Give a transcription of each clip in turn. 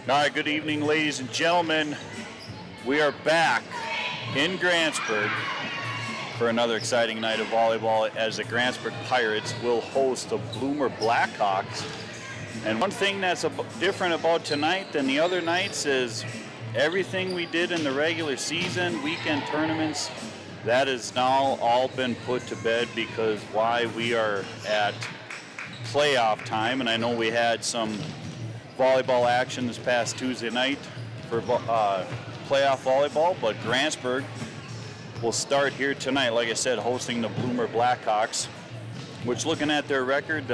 All right, good evening, ladies and gentlemen. We are back in Grantsburg for another exciting night of volleyball as the Grantsburg Pirates will host the Bloomer Blackhawks. And one thing that's different about tonight than the other nights is everything we did in the regular season, weekend tournaments, that has now all been put to bed because why we are at playoff time. And I know we had some volleyball action this past Tuesday night for playoff volleyball, but Grantsburg will start here tonight, like I said, hosting the Bloomer Blackhawks, which looking at their record,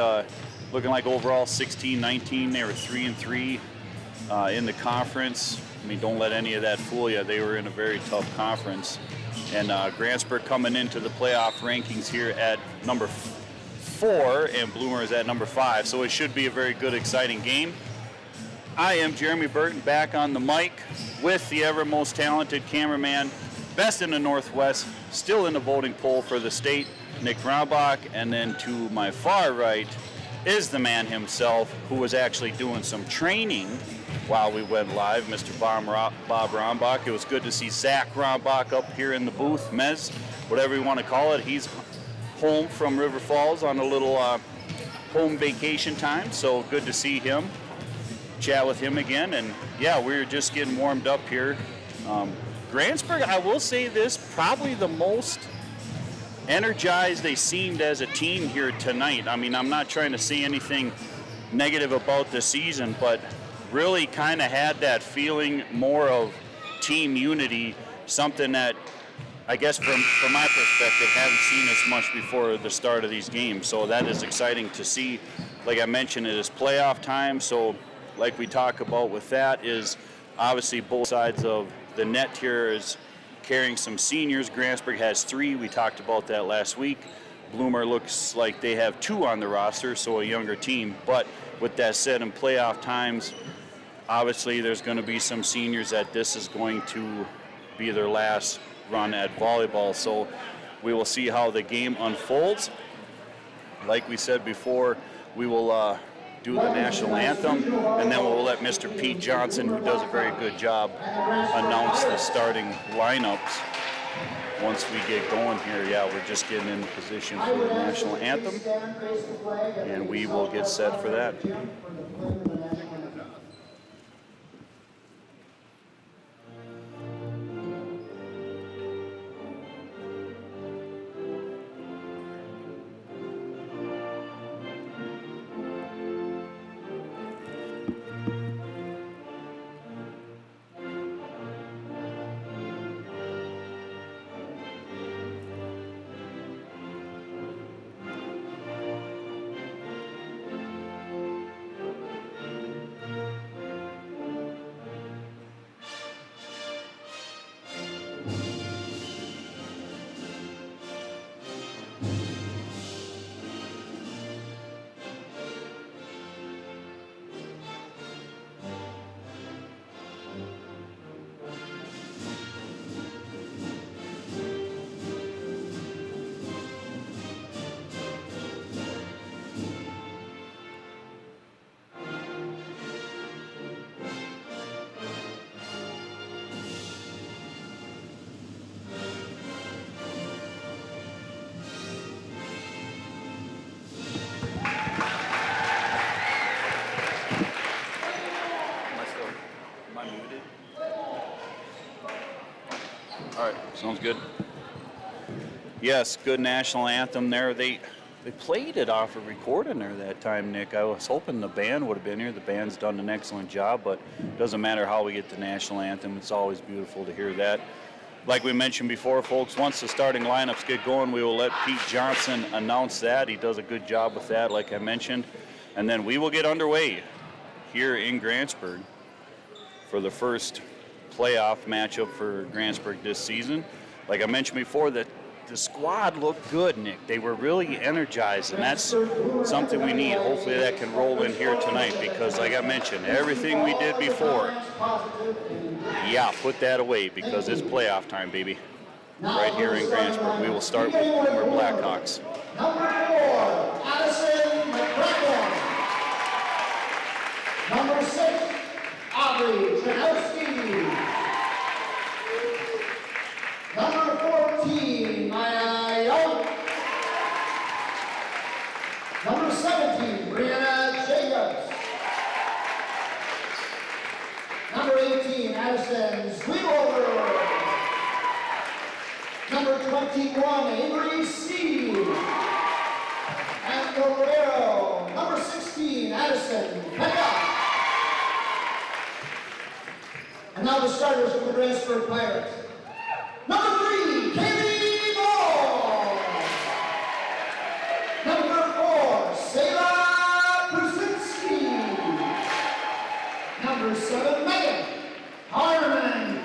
looking like overall 16-19, they were 3-3 in the conference. I mean, don't let any of that fool you. They were in a very tough conference. And Grantsburg coming into the playoff rankings here at number 4, and Bloomer is at number 5. So it should be a very good, exciting game. I am Jeremy Burton, back on the mic with the ever most talented cameraman, best in the Northwest, still in the voting poll for the state, Nick Brownbach. And then to my far right is the man himself who was actually doing some training while we went live, Mr. Bob Brownbach. It was good to see Zach Brownbach up here in the booth, Mez, whatever you want to call it. He's home from River Falls on a little home vacation time, so good to see him. Chat with him again, and yeah, we're just getting warmed up here. Grantsburg, I will say this, probably the most energized they seemed as a team here tonight. I mean, I'm not trying to say anything negative about the season, but really kind of had that feeling more of team unity, something that I guess from my perspective haven't seen as much before the start of these games. So that is exciting to see. Like I mentioned, it is playoff time, so like we talk about with that is obviously both sides of the net here is carrying some seniors. Grantsburg has 3. We talked about that last week. Bloomer looks like they have 2 on the roster, so a younger team. But with that said, in playoff times, obviously there's going to be some seniors that this is going to be their last run at volleyball. So we will see how the game unfolds. Like we said before, we will do the national anthem, and then we'll let Mr. Pete Johnson, who does a very good job, announce the starting lineups once we get going here. Yeah, we're just getting in position for the national anthem, and we will get set for that. Sounds good. Yes, good national anthem there. They played it off a recording there that time, Nick. I was hoping the band would have been here. The band's done an excellent job, but it doesn't matter how we get the national anthem. It's always beautiful to hear that. Like we mentioned before, folks, once the starting lineups get going, we will let Pete Johnson announce that. He does a good job with that, like I mentioned. And then we will get underway here in Grantsburg for the first playoff matchup for Grantsburg this season. Like I mentioned before, the squad looked good, Nick. They were really energized, and that's something we need. Hopefully that can roll in here tonight because, like I mentioned, everything we did before, yeah, put that away because it's playoff time, baby. Right here in Grantsburg. We will start with Bloomer Blackhawks. Number 4, Addison McCracken. Number 6, Number 14, Maya Young. Number 17, Brianna Jacobs. Number 18, Addison Sweetover. Number 21, Avery C. And Guerrero. Number 16, Addison Pekka. And now the starters for the Grantsburg Pirates. Number 3, Katie Ball. Number 4, Selah Prusinski. Number 7, Megan Harmon.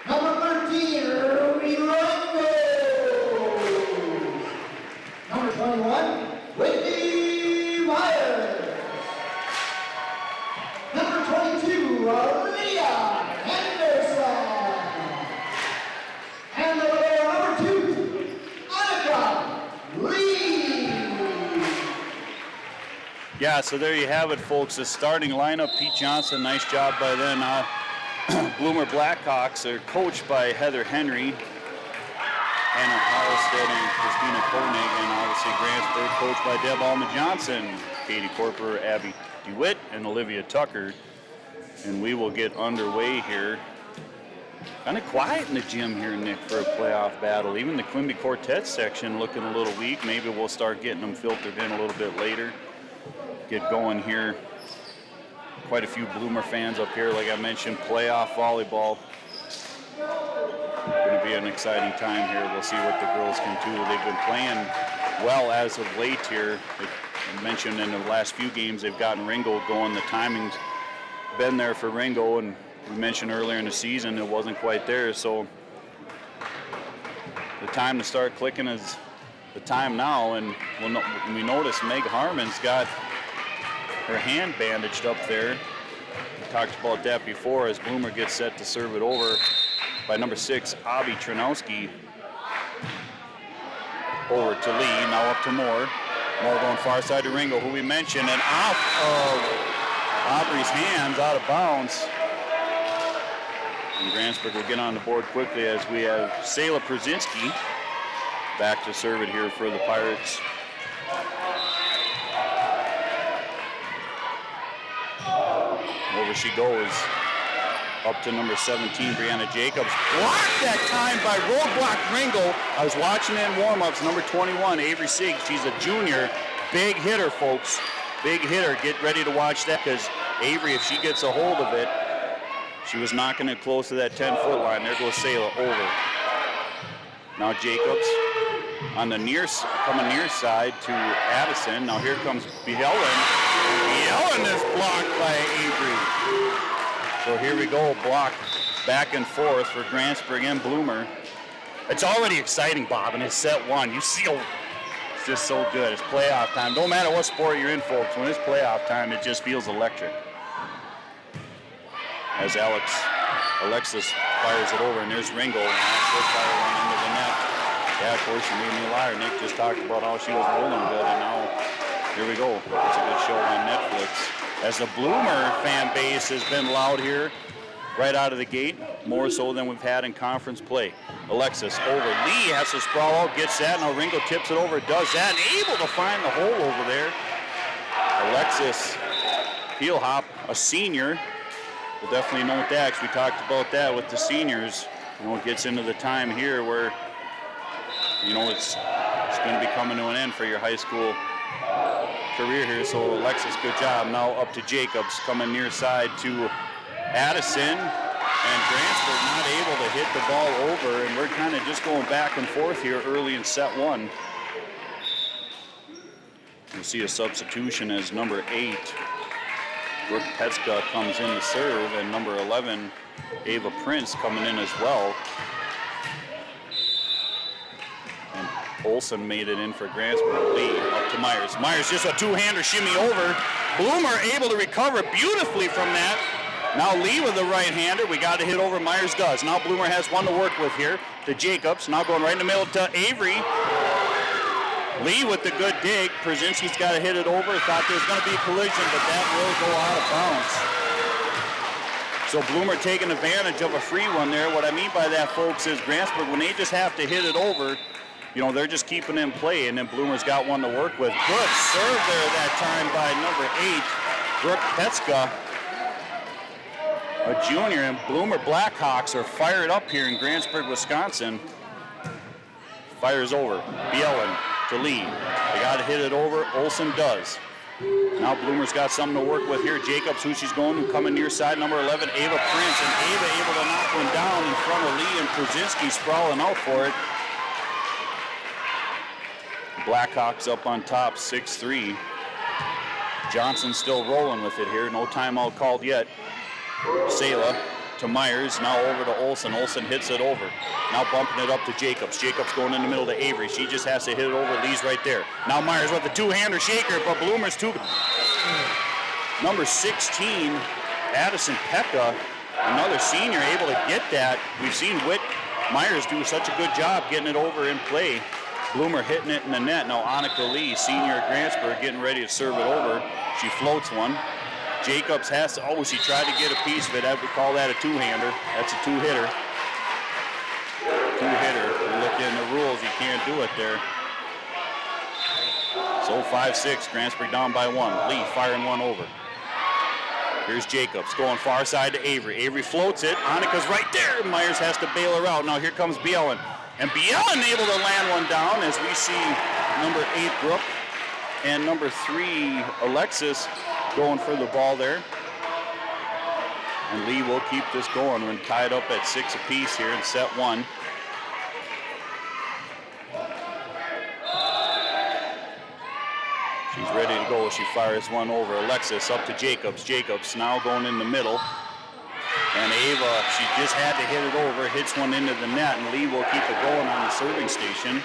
Number 13, Ruby Rango. Number 21, Whitney Myers. Number 22, Leah Henderson. And number 2, Annika Lee. Yeah, so there you have it, folks. The starting lineup, Pete Johnson, nice job by then. Bloomer Blackhawks are coached by Heather Henry, Hannah Halstead, and Christina Koenig, and obviously Grantsburg coached by Deb Alma Johnson, Katie Corper, Abby DeWitt, and Olivia Tucker. And we will get underway here. Kind of quiet in the gym here, Nick, for a playoff battle. Even the Quimby Quartet section looking a little weak. Maybe we'll start getting them filtered in a little bit later. Get going here. Quite a few Bloomer fans up here. Like I mentioned, playoff volleyball. Going to be an exciting time here. We'll see what the girls can do. They've been playing well as of late here. I mentioned in the last few games they've gotten Ringo going. The timing's been there for Ringo, and we mentioned earlier in the season it wasn't quite there. So the time to start clicking is the time now. And we notice Meg Harmon's got her hand bandaged up there. We talked about that before as Bloomer gets set to serve it over by number 6, Abby Tranowski. Over to Lee, now up to Moore. Moore going far side to Ringo, who we mentioned, and off of Aubrey's hands, out of bounds. And Grantsburg will get on the board quickly as we have Selah Prusinski back to serve it here for the Pirates. Over she goes, up to number 17, Brianna Jacobs. Blocked that time by roadblock Ringo. I was watching in warm-ups, number 21, Avery Siggs. She's a junior. Big hitter, folks. Big hitter. Get ready to watch that, because Avery, if she gets a hold of it, she was knocking it close to that 10-foot line. There goes Selah over. Now Jacobs on the coming near side to Addison. Now here comes Bjellen. Bjellen is blocked by Avery. So here we go, block back and forth for Grantsburg and Bloomer. It's already exciting, Bob, and it's set one. You see, it's just so good. It's playoff time. Don't matter what sport you're in, folks. When it's playoff time, it just feels electric. As Alexis fires it over, and there's Ringo. And she'll fire one into the net. Yeah, of course, you made me a liar. Nick just talked about how she was rolling good, and now here we go. It's a good show on Netflix. As the Bloomer fan base has been loud here right out of the gate, more so than we've had in conference play. Alexis over. Lee has to sprawl out, gets that. Now Ringo tips it over, does that, and able to find the hole over there. Alexis Peelhop, a senior. We'll definitely note that, because we talked about that with the seniors. You know, it gets into the time here where, you know, it's going to be coming to an end for your high school career here. So Alexis, good job. Now up to Jacobs, coming near side to Addison, and Grantsburg not able to hit the ball over, and we're kind of just going back and forth here early in set one. You see a substitution as number 8, Brooke Petska, comes in to serve, and number 11, Ava Prince, coming in as well. And Olsen made it in for Grantsburg. Lee up to Myers. Myers just a two-hander shimmy over. Bloomer able to recover beautifully from that. Now Lee with the right-hander. We got to hit over. Myers does. Now Bloomer has one to work with here to Jacobs. Now going right in the middle to Avery. Lee with the good dig. Przinski's got to hit it over. Thought there was going to be a collision, but that will go out of bounds. So Bloomer taking advantage of a free one there. What I mean by that, folks, is Grantsburg, when they just have to hit it over, you know, they're just keeping it in play, and then Bloomer's got one to work with. Good serve there that time by number 8, Brooke Petska, a junior, and Bloomer Blackhawks are fired up here in Grantsburg, Wisconsin. Fires over. Bielen to Lee. They got to hit it over. Olsen does. Now Bloomer's got something to work with here. Jacobs, who she's going to, coming near side, number 11, Ava Prince, and Ava able to knock one down in front of Lee, and Przinski sprawling out for it. Blackhawks up on top, 6-3. Johnson still rolling with it here. No timeout called yet. Sela to Myers, now over to Olsen. Olsen hits it over. Now bumping it up to Jacobs. Jacobs going in the middle to Avery. She just has to hit it over. Lee's right there. Now Myers with the two-hander shaker, but Bloomer's two. Number 16, Addison Pekka, another senior, able to get that. We've seen Whit Myers do such a good job getting it over in play. Bloomer hitting it in the net. Now Annika Lee, senior at Grantsburg, getting ready to serve it over. She floats one. Jacobs has to, oh, she tried to get a piece of it. I would call that a two-hander. That's a two-hitter. Two-hitter. You look in the rules, you can't do it there. So 5-6, Grantsburg down by 1. Lee firing one over. Here's Jacobs going far side to Avery. Avery floats it. Annika's right there. Myers has to bail her out. Now here comes Bielen. And Bielen able to land one down as we see number 8, Brooke, and number 3, Alexis, going for the ball there. And Lee will keep this going. We're tied up at 6 apiece here in set 1. She's ready to go. She fires one over. Alexis up to Jacobs. Jacobs now going in the middle. And Ava, she just had to hit it over, hits one into the net, and Lee will keep it going on the serving station.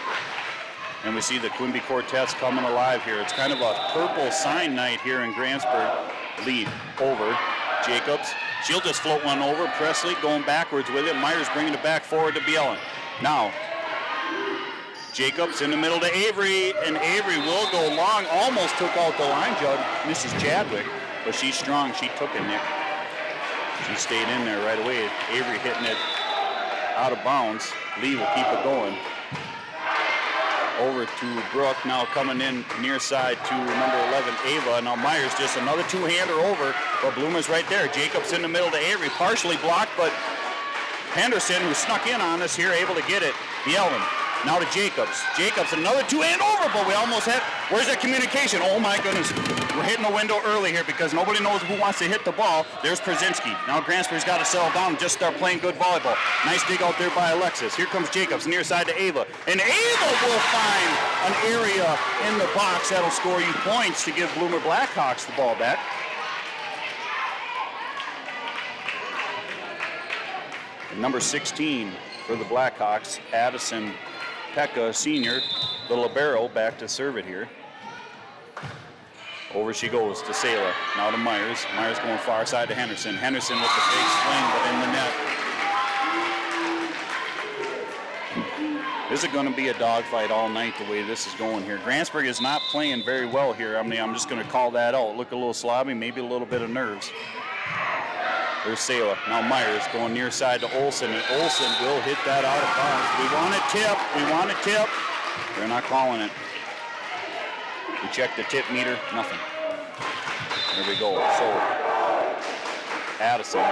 And we see the Quimby Quartets coming alive here. It's kind of a purple sign night here in Grantsburg. Lee over. Jacobs, she'll just float one over. Presley going backwards with it. Myers bringing it back forward to Bielen. Now, Jacobs in the middle to Avery, and Avery will go long. Almost took out the line judge, Mrs. Chadwick, but she's strong. She took it, Nick. She stayed in there right away. Avery hitting it out of bounds. Lee will keep it going. Over to Brooke, now coming in near side to number 11, Ava. Now Myers just another two-hander over, but Bloomer's right there. Jacobs in the middle to Avery, partially blocked, but Henderson, who snuck in on us here, able to get it. Bielen. Now to Jacobs. Jacobs, another two-hand over, but we almost had, where's that communication? Oh my goodness. We're hitting the window early here because nobody knows who wants to hit the ball. There's Przinski. Now Grantsburg's got to settle down and just start playing good volleyball. Nice dig out there by Alexis. Here comes Jacobs, near side to Ava. And Ava will find an area in the box that'll score you points to give Bloomer Blackhawks the ball back. Number 16 for the Blackhawks, Addison Pekka, senior, the libero, back to serve it here. Over she goes to Sela, now to Myers. Myers going far side to Henderson. Henderson with the big swing, but in the net. This is going to be a dogfight all night the way this is going here. Grantsburg is not playing very well here. I mean, I'm just going to call that out. Look a little slobby, maybe a little bit of nerves. There's Sela. Now Myers going near side to Olsen, and Olsen will hit that out of bounds. We want a tip. We want a tip. They're not calling it. We check the tip meter. Nothing. There we go. So Addison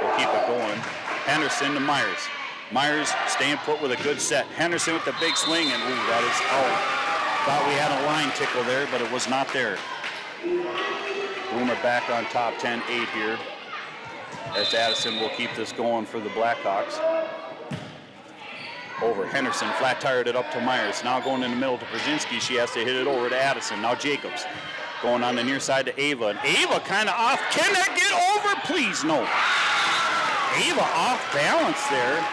will keep it going. Henderson to Myers. Myers staying put with a good set. Henderson with the big swing, and ooh, that is out. Thought we had a line tickle there, but it was not there. Bloomer back on top, 10-8 here. As Addison will keep this going for the Blackhawks. Over. Henderson flat-tired it up to Myers. Now going in the middle to Przinski. She has to hit it over to Addison. Now Jacobs going on the near side to Ava. And Ava kind of off. Can that get over? Please, no. Ava off balance there.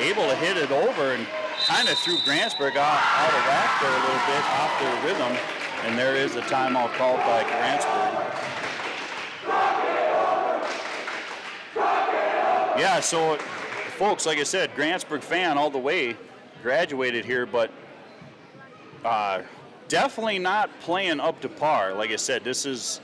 Able to hit it over and kind of threw Grantsburg out of whack there a little bit, off their rhythm. And there is a timeout called by Grantsburg. Yeah, so folks, like I said, Grantsburg fan all the way, graduated here, but Definitely not playing up to par. Like I said, this is,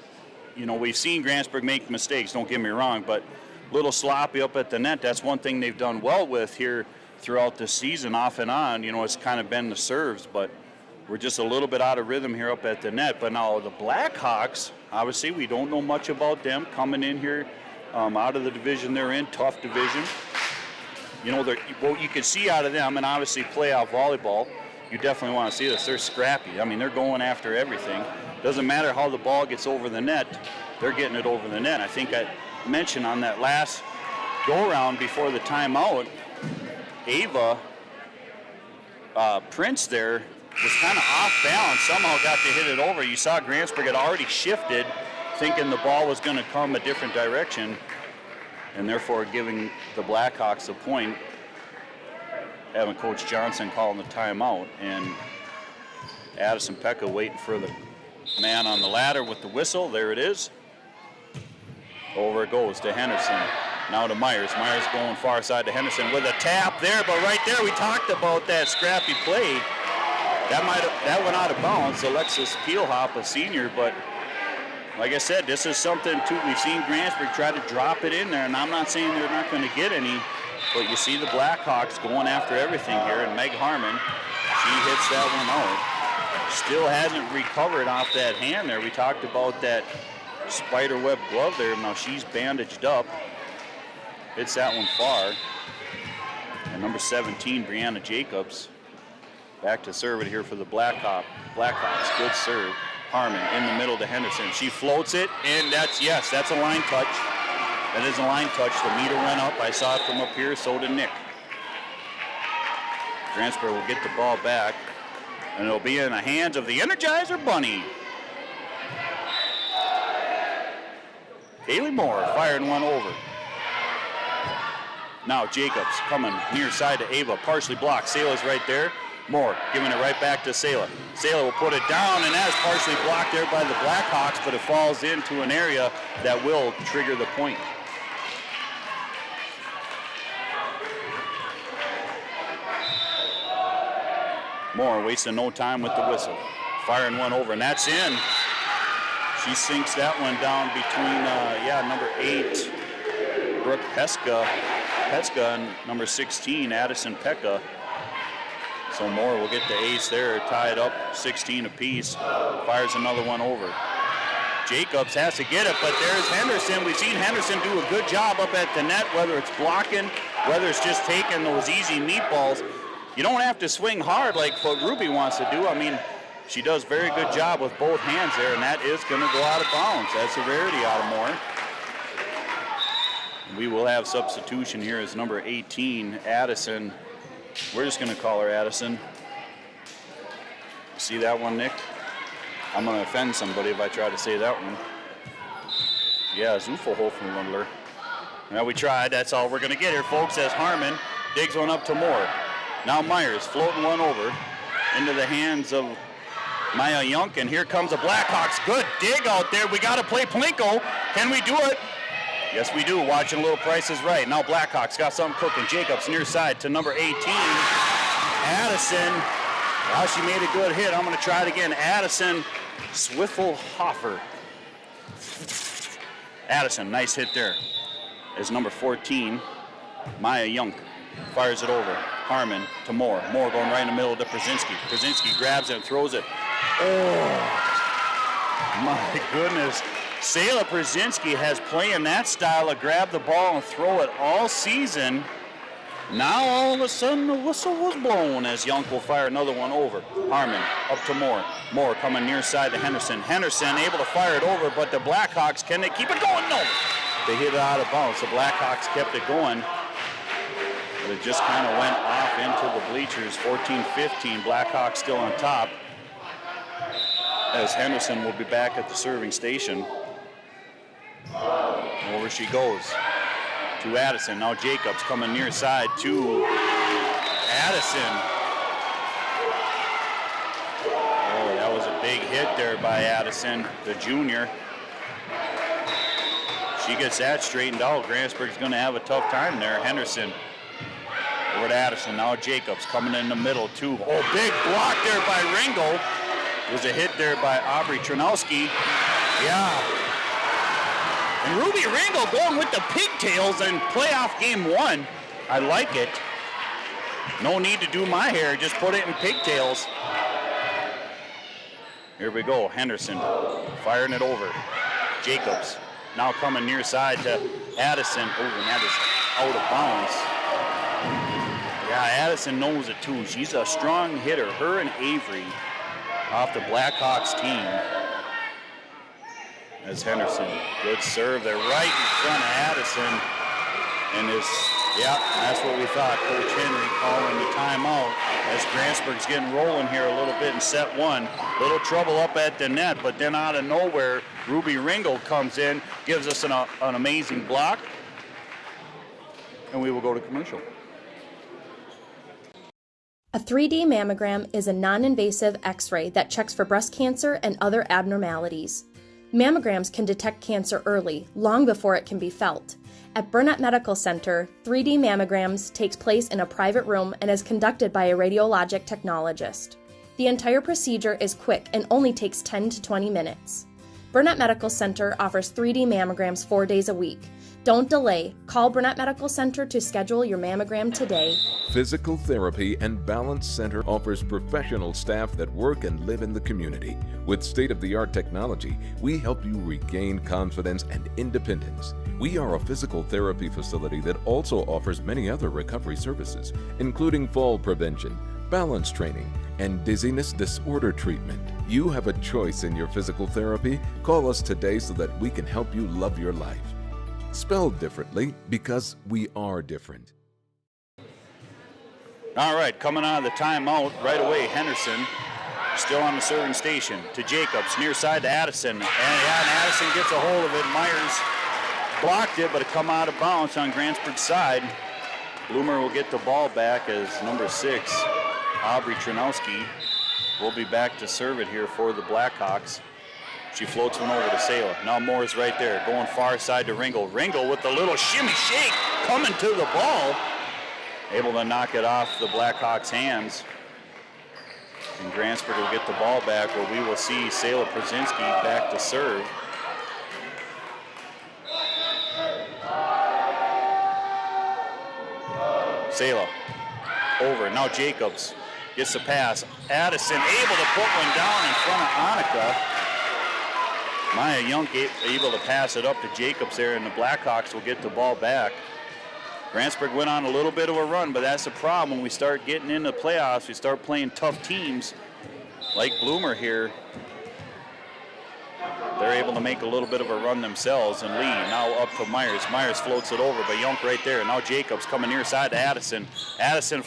we've seen Grantsburg make mistakes, don't get me wrong, but a little sloppy up at the net. That's one thing they've done well with here throughout the season, off and on. It's kind of been the serves, but we're just a little bit out of rhythm here up at the net. But now the Blackhawks, obviously, we don't know much about them coming in here out of the division they're in, tough division. What you can see out of them, and obviously playoff volleyball, you definitely want to see this. They're scrappy. I mean, they're going after everything. Doesn't matter how the ball gets over the net, they're getting it over the net. I think I mentioned on that last go-around before the timeout, Ava Prince there was kind of off balance, somehow got to hit it over. You saw Grantsburg had already shifted, thinking the ball was going to come a different direction, and therefore giving the Blackhawks a point, having Coach Johnson calling the timeout, and Addison Pekka waiting for the man on the ladder with the whistle. There it is. Over it goes to Henderson. Now to Myers. Myers going far side to Henderson with a tap there, but right there we talked about that scrappy play. That went out of bounds. Alexis Peelhop, a senior, but like I said, this is something too. We've seen Grantsburg try to drop it in there, and I'm not saying they're not going to get any, but you see the Blackhawks going after everything here, and Meg Harmon, she hits that one out. Still hasn't recovered off that hand there. We talked about that spiderweb glove there. Now she's bandaged up. Hits that one far. And number 17, Brianna Jacobs, back to serve it here for the Blackhawks. Good serve. Harmon in the middle to Henderson. She floats it, and that's a line touch. That is a line touch. The meter went up. I saw it from up here, so did Nick. Grantsburg will get the ball back, and it'll be in the hands of the Energizer Bunny. Haley Moore firing one over. Now Jacobs coming near side to Ava, partially blocked. Sala's right there. Moore giving it right back to Sala. Sala will put it down, and that is partially blocked there by the Blackhawks, but it falls into an area that will trigger the point. Moore wasting no time with the whistle. Firing one over, and that's in. She sinks that one down between, number 8, Brooke Peska, and number 16, Addison Pekka. So Moore will get the ace there, tied up 16 apiece. Fires another one over. Jacobs has to get it, but there's Henderson. We've seen Henderson do a good job up at the net, whether it's blocking, whether it's just taking those easy meatballs. You don't have to swing hard like what Ruby wants to do. I mean, she does a very good job with both hands there, and that is going to go out of bounds. That's a rarity out of Moore. We will have substitution here as number 18, Addison. We're just going to call her Addison. See that one, Nick? I'm going to offend somebody if I try to say that one. Yeah, Zufelhofen-Wundler. Well, we tried. That's all we're going to get here, folks, as Harmon digs one up to Moore. Now Myers floating one over into the hands of Maya Yunk, and here comes the Blackhawks. Good dig out there. We got to play Plinko. Can we do it? Yes, we do. Watching a little Price is Right. Now Blackhawks got something cooking. Jacobs near side to number 18. Addison. Wow, she made a good hit. I'm going to try it again. Addison Swiffelhofer. Addison, nice hit there. Is number 14, Maya Yunk. Fires it over. Harmon to Moore. Moore going right in the middle to Brzezinski. Brzezinski grabs it and throws it. Oh, my goodness. Sela Brzezinski has playing that style of grab the ball and throw it all season. Now all of a sudden the whistle was blown as Young will fire another one over. Harmon up to Moore. Moore coming near side to Henderson. Henderson able to fire it over, but the Blackhawks, can they keep it going? No. They hit it out of bounds. The Blackhawks kept it going, but it just kind of went off into the bleachers. 14-15, Blackhawks still on top, as Henderson will be back at the serving station. Over she goes to Addison. Now Jacobs coming near side to Addison. Oh, that was a big hit there by Addison, the junior. She gets that straightened out. Grantsburg's going to have a tough time there. Henderson Over to Addison. Now Jacobs coming in the middle, too. Oh, big block there by Ringo. Was a hit there by Aubrey Trinowski. Yeah. And Ruby Ringo going with the pigtails in playoff game 1. I like it. No need to do my hair, just put it in pigtails. Here we go, Henderson firing it over. Jacobs now coming near side to Addison. Oh, and that is out of bounds. Yeah, Addison knows it too. She's a strong hitter. Her and Avery off the Blackhawks team. As Henderson, good serve. They're right in front of Addison. And that's what we thought. Coach Henry calling the timeout as Grantsburg's getting rolling here a little bit in set 1. Little trouble up at the net, but then out of nowhere, Ruby Ringo comes in, gives us an amazing block, and we will go to commercial. A 3D mammogram is a non-invasive X-ray that checks for breast cancer and other abnormalities. Mammograms can detect cancer early, long before it can be felt. At Burnett Medical Center, 3D mammograms takes place in a private room and is conducted by a radiologic technologist. The entire procedure is quick and only takes 10 to 20 minutes. Burnett Medical Center offers 3D mammograms 4 days a week. Don't delay. Call Burnett Medical Center to schedule your mammogram today. Physical Therapy and Balance Center offers professional staff that work and live in the community. With state-of-the-art technology, we help you regain confidence and independence. We are a physical therapy facility that also offers many other recovery services, including fall prevention, balance training, and dizziness disorder treatment. You have a choice in your physical therapy. Call us today so that we can help you love your life. Spelled differently because we are different. All right, coming out of the timeout right away, Henderson still on the serving station to Jacobs, near side to Addison. And Addison gets a hold of it. Myers blocked it, but it come out of bounds on Grantsburg's side. Bloomer will get the ball back as number 6, Aubrey Trinowski, will be back to serve it here for the Blackhawks. She floats one over to Sala. Now Moore's right there, going far side to Ringo. Ringo with the little shimmy shake coming to the ball. Able to knock it off the Blackhawks' hands. And Grantsburg will get the ball back, where we will see Sala Przinski back to serve. Sala over. Now Jacobs gets the pass. Addison able to put one down in front of Annika. Maya Young able to pass it up to Jacobs there, and the Blackhawks will get the ball back. Grantsburg went on a little bit of a run, but that's the problem. When we start getting into the playoffs, we start playing tough teams like Bloomer here. They're able to make a little bit of a run themselves, and Lee now up to Myers. Myers floats it over, but Young right there. Now Jacobs coming near side to Addison. Addison,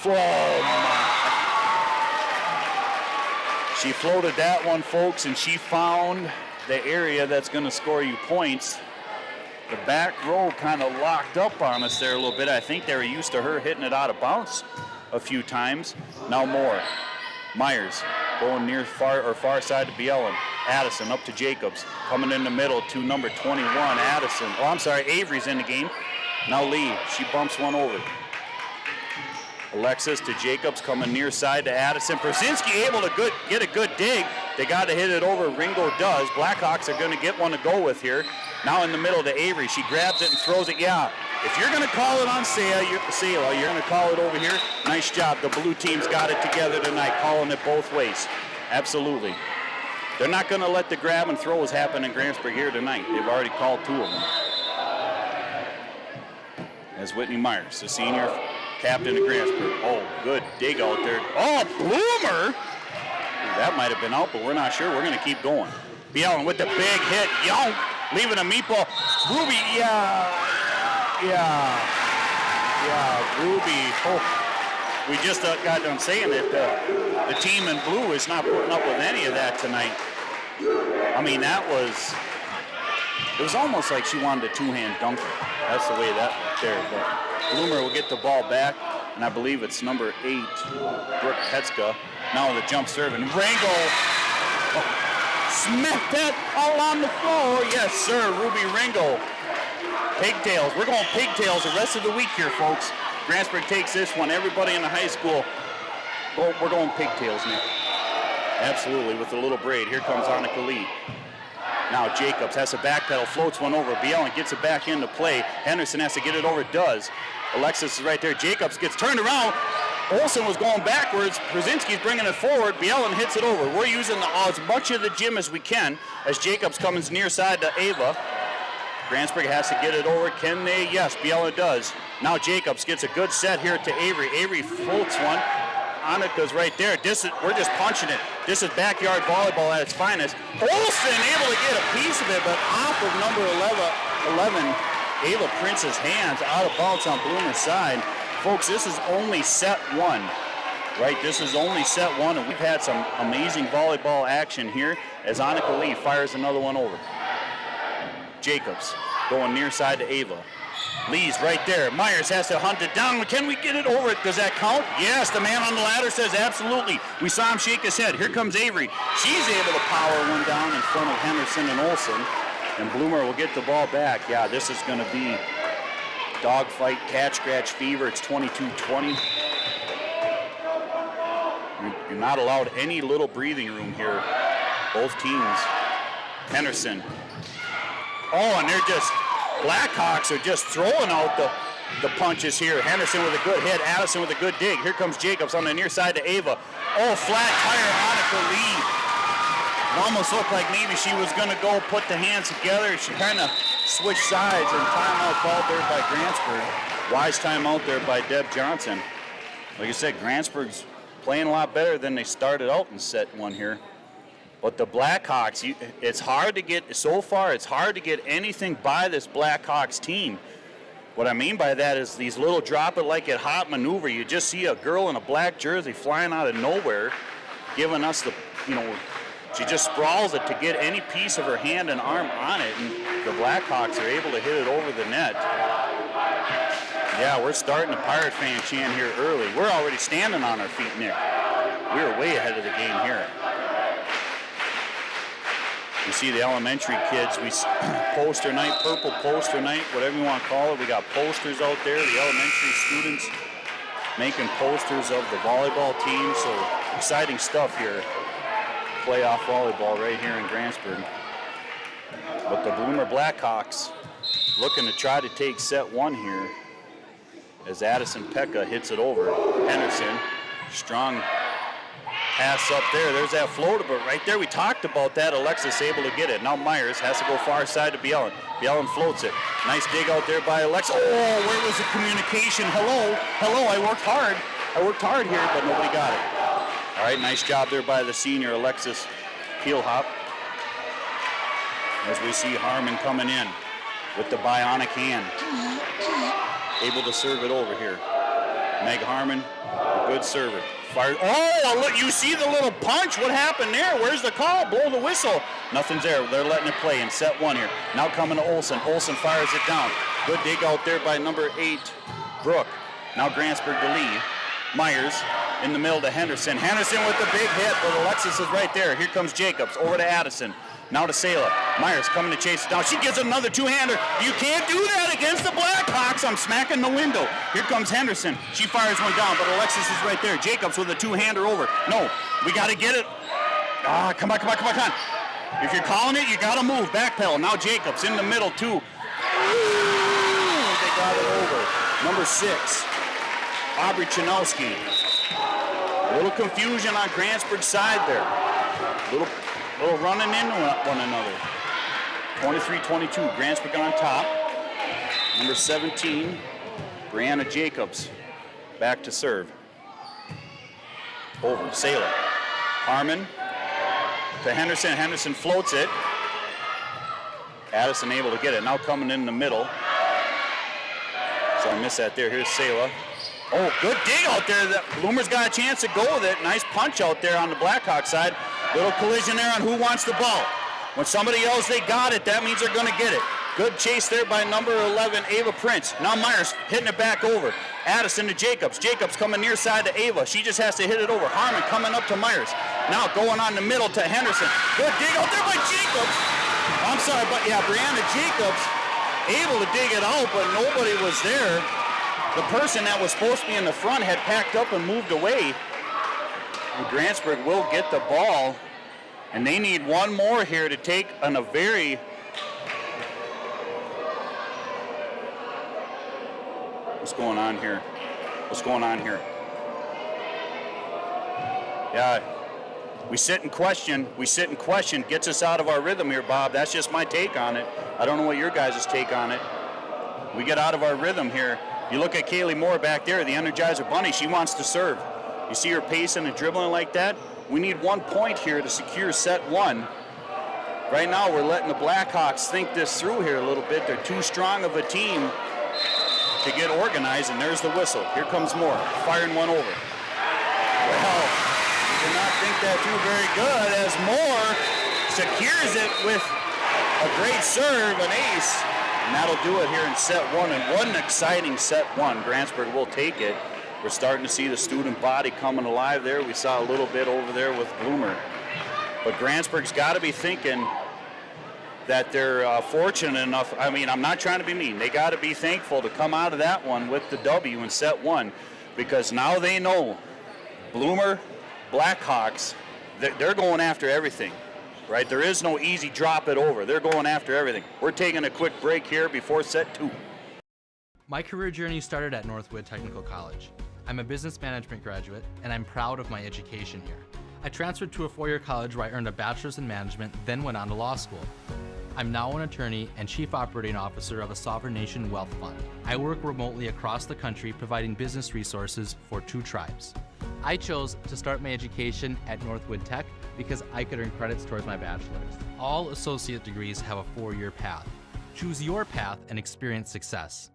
she floated that one, folks, and she found the area that's going to score you points. The back row kind of locked up on us there a little bit. I think they were used to her hitting it out of bounds a few times. Now Moore. Myers going near far side to Bielen. Addison up to Jacobs. Coming in the middle to number 21, Addison. Oh, I'm sorry, Avery's in the game. Now Lee, she bumps one over. Alexis to Jacobs, coming near side to Addison. Przinski able to get a good dig. They got to hit it over. Ringo does. Blackhawks are going to get one to go with here. Now in the middle to Avery. She grabs it and throws it. Yeah, if you're going to call it on Sala, you're going to call it over here. Nice job. The blue team's got it together tonight, calling it both ways. Absolutely. They're not going to let the grab and throws happen in Grantsburg here tonight. They've already called 2 of them. As Whitney Myers, the senior captain of Grantsburg. Oh, good dig out there. Oh, Bloomer! That might have been out, but we're not sure. We're going to keep going. Bielen with the big hit. Young leaving a meatball. Ruby, Ruby. Oh, we just got done saying that the team in blue is not putting up with any of that tonight. I mean, it was almost like she wanted a two-hand dunker. That's the way that looked there. But Bloomer will get the ball back, and I believe it's number 8, Brooke Petska. Now the jump serve, and Rango smacked that all on the floor. Yes, sir, Ruby Ringo. Pigtails. We're going pigtails the rest of the week here, folks. Grantsburg takes this one. Everybody in the high school, we're going pigtails, Nick. Absolutely, with a little braid. Here comes Annika Lee. Now Jacobs has a backpedal, floats one over. Bielen gets it back into play. Henderson has to get it over, does. Alexis is right there. Jacobs gets turned around. Olsen was going backwards. Brzezinski's bringing it forward. Bielen hits it over. We're using as much of the gym as we can as Jacobs comes near side to Ava. Grantsburg has to get it over. Can they? Yes, Bielen does. Now Jacobs gets a good set here to Avery. Avery floats one. Annika's right there. We're just punching it. This is backyard volleyball at its finest. Olsen able to get a piece of it, but off of number 11 Ava Prince's hands, out of bounds on Bloomer's side. Folks, this is only set one, right? This is only set one, and we've had some amazing volleyball action here as Annika Lee fires another one over. Jacobs going near side to Ava. Lee's right there. Myers has to hunt it down. Can we get it over? Does that count? Yes, the man on the ladder says absolutely. We saw him shake his head. Here comes Avery. She's able to power one down in front of Henderson and Olsen. And Bloomer will get the ball back. Yeah, this is going to be dogfight, cat-scratch fever. It's 22-20. You're not allowed any little breathing room here. Both teams. Henderson. Oh, and they're just... Blackhawks are just throwing out the punches here. Henderson with a good hit. Addison with a good dig. Here comes Jacobs on the near side to Ava. Oh, flat tire, Annika Lee. It almost looked like maybe she was going to go put the hands together. She kind of switched sides, and timeout called there by Grantsburg. Wise timeout there by Deb Johnson. Like I said, Grantsburg's playing a lot better than they started out in set one here. But the Blackhawks, it's hard to get, so far, it's hard to get anything by this Blackhawks team. What I mean by that is these little drop-it-like-it-hot maneuver. You just see a girl in a black jersey flying out of nowhere, giving us the, she just sprawls it to get any piece of her hand and arm on it, and the Blackhawks are able to hit it over the net. Yeah, we're starting the Pirate fan chant here early. We're already standing on our feet, Nick. We're way ahead of the game here. You see the elementary kids, poster night, purple poster night, whatever you want to call it. We got posters out there, the elementary students making posters of the volleyball team. So exciting stuff here. Playoff volleyball right here in Grantsburg. But the Bloomer Blackhawks looking to try to take set one here as Addison Pekka hits it over. Henderson, strong pass up there. There's that floater, but right there we talked about that. Alexis able to get it. Now Myers has to go far side to Bielen. Bielen floats it. Nice dig out there by Alexis. Oh, where was the communication? Hello, I worked hard. Here, but nobody got it. All right, nice job there by the senior Alexis Peelhop. As we see Harmon coming in with the bionic hand. Able to serve it over here. Meg Harmon, a good server. Fired. Oh, look, you see the little punch? What happened there? Where's the call? Blow the whistle. Nothing's there. They're letting it play in set one here. Now coming to Olsen. Olsen fires it down. Good dig out there by number 8, Brooke. Now Grantsburg to Lee. Myers in the middle to Henderson. Henderson with the big hit, but Alexis is right there. Here comes Jacobs over to Addison. Now to Sela. Myers coming to chase it down. She gets another two-hander. You can't do that against the Blackhawks. I'm smacking the window. Here comes Henderson. She fires one down, but Alexis is right there. Jacobs with a two-hander over. No, we got to get it. Come on. If you're calling it, you got to move. Backpedal. Now Jacobs in the middle, too. Ooh, they got it over. Number 6, Aubrey Chanowski. A little confusion on Grantsburg's side there. Little running into one another. 23-22, Grantsburg on top. Number 17, Brianna Jacobs, back to serve. Over, Saylor. Harmon to Henderson. Henderson floats it. Addison able to get it. Now coming in the middle. So I missed that there. Here's Saylor. Oh, good dig out there. Bloomer's got a chance to go with it. Nice punch out there on the Blackhawk side. Little collision there on who wants the ball. When somebody yells they got it, that means they're going to get it. Good chase there by number 11, Ava Prince. Now Myers hitting it back over. Addison to Jacobs. Jacobs coming near side to Ava. She just has to hit it over. Harmon coming up to Myers. Now going on the middle to Henderson. Good dig out there by Jacobs. I'm sorry, but yeah, Brianna Jacobs able to dig it out, but nobody was there. the person that was supposed to be in the front had packed up and moved away. And Grantsburg will get the ball, and they need one more here to take on a very What's going on here? What's going on here? Yeah, we sit and question. Gets us out of our rhythm here, Bob. That's just my take on it. I don't know what your guys' take on it. We get out of our rhythm here. You look at Kaylee Moore back there, the Energizer Bunny. She wants to serve. You see her pacing and dribbling like that? We need 1 point here to secure set one. Right now, we're letting the Blackhawks think this through here a little bit. They're too strong of a team to get organized, and there's the whistle. Here comes Moore, firing one over. Well, did not think that through very good as Moore secures it with a great serve, an ace. And that'll do it here in set one. And what an exciting set one. Grantsburg will take it. We're starting to see the student body coming alive there. We saw a little bit over there with Bloomer. But Grantsburg's got to be thinking that they're fortunate enough. I mean, I'm not trying to be mean. They got to be thankful to come out of that one with the W in set one, because now they know Bloomer, Blackhawks, they're going after everything, right? There is no easy drop it over. They're going after everything. We're taking a quick break here before set two. My career journey started at Northwood Technical College. I'm a business management graduate, and I'm proud of my education here. I transferred to a four-year college where I earned a bachelor's in management, then went on to law school. I'm now an attorney and chief operating officer of a sovereign nation wealth fund. I work remotely across the country providing business resources for 2 tribes. I chose to start my education at Northwood Tech because I could earn credits towards my bachelor's. All associate degrees have a 4-year path. Choose your path and experience success.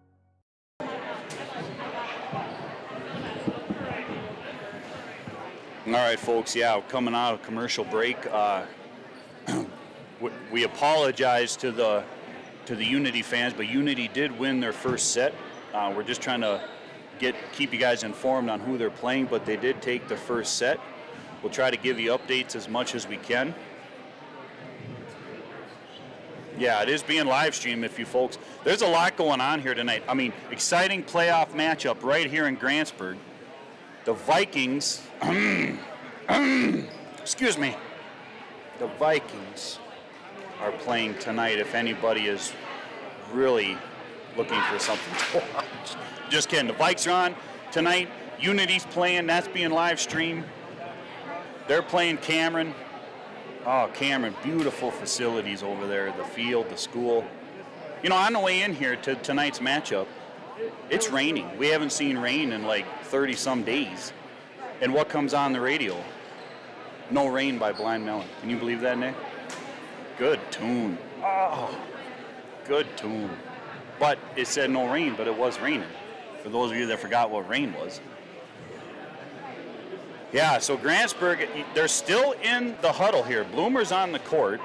All right, folks, yeah, coming out of commercial break. We apologize to the Unity fans, but Unity did win their first set. We're just trying to keep you guys informed on who they're playing, but they did take the first set. We'll try to give you updates as much as we can. Yeah, it is being live streamed, if you folks. There's a lot going on here tonight. I mean, exciting playoff matchup right here in Grantsburg. The Vikings, excuse me, the Vikings are playing tonight if anybody is really looking for something to watch. Just kidding. The Vikes are on tonight. Unity's playing. That's being live streamed. They're playing Cameron. Oh, Cameron, beautiful facilities over there, the field, the school. You know, on the way in here to tonight's matchup, it's raining. We haven't seen rain in like 30-some days. And what comes on the radio? No Rain by Blind Melon. Can you believe that, Nick? Good tune. Oh, good tune. But it said no rain, but it was raining. For those of you that forgot what rain was. Yeah, so Grantsburg, they're still in the huddle here. Bloomer's on the court.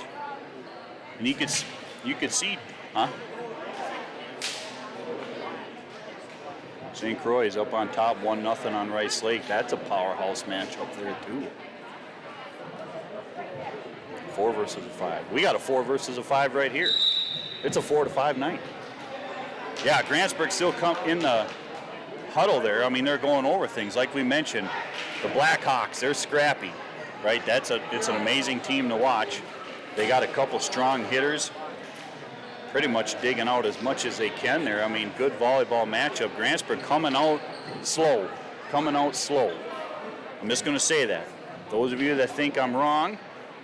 And you could see, huh? St. Croix is up on top, 1-0 on Rice Lake. That's a powerhouse match up there, too. 4 versus a 5. We got a 4 versus a 5 right here. It's a 4-5 night. Yeah, Grantsburg still come in the huddle there. I mean, they're going over things. Like we mentioned, the Blackhawks, they're scrappy, right? It's an amazing team to watch. They got a couple strong hitters, pretty much digging out as much as they can there. I mean, good volleyball matchup. Grantsburg coming out slow. I'm just going to say that. Those of you that think I'm wrong,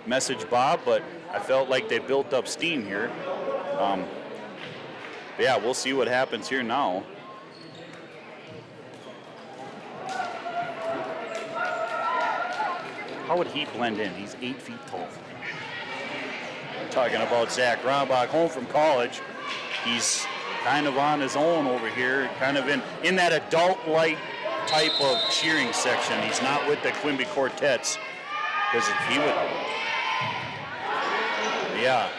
message Bob, but I felt like they built up steam here. But yeah, we'll see what happens here now. How would he blend in? He's 8 feet tall. Talking about Zach Rombach, home from college. He's kind of on his own over here, kind of in that adult-like type of cheering section. He's not with the Quimby Quartets, because if he would... Yeah.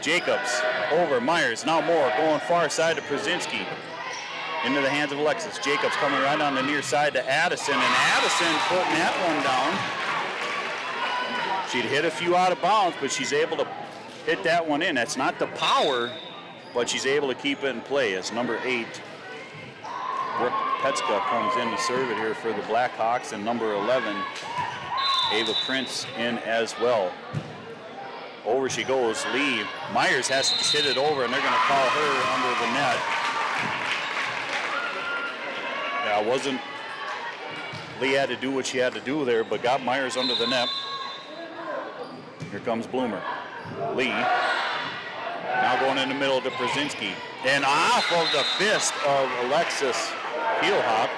Jacobs over Myers, now Moore going far side to Brzezinski. Into the hands of Alexis. Jacobs coming right on the near side to Addison, and Addison putting that one down. She'd hit a few out of bounds, but she's able to hit that one in. That's not the power, but she's able to keep it in play as number 8 Brooke Petska comes in to serve it here for the Blackhawks, and number 11, Ava Prince, in as well. Over she goes. Lee Myers has to hit it over, and they're going to call her under the net. Yeah, it wasn't. Lee had to do what she had to do there, but got Myers under the net. Here comes Bloomer. Lee now going in the middle to Brzezinski. And off of the fist of Alexis Peelhop.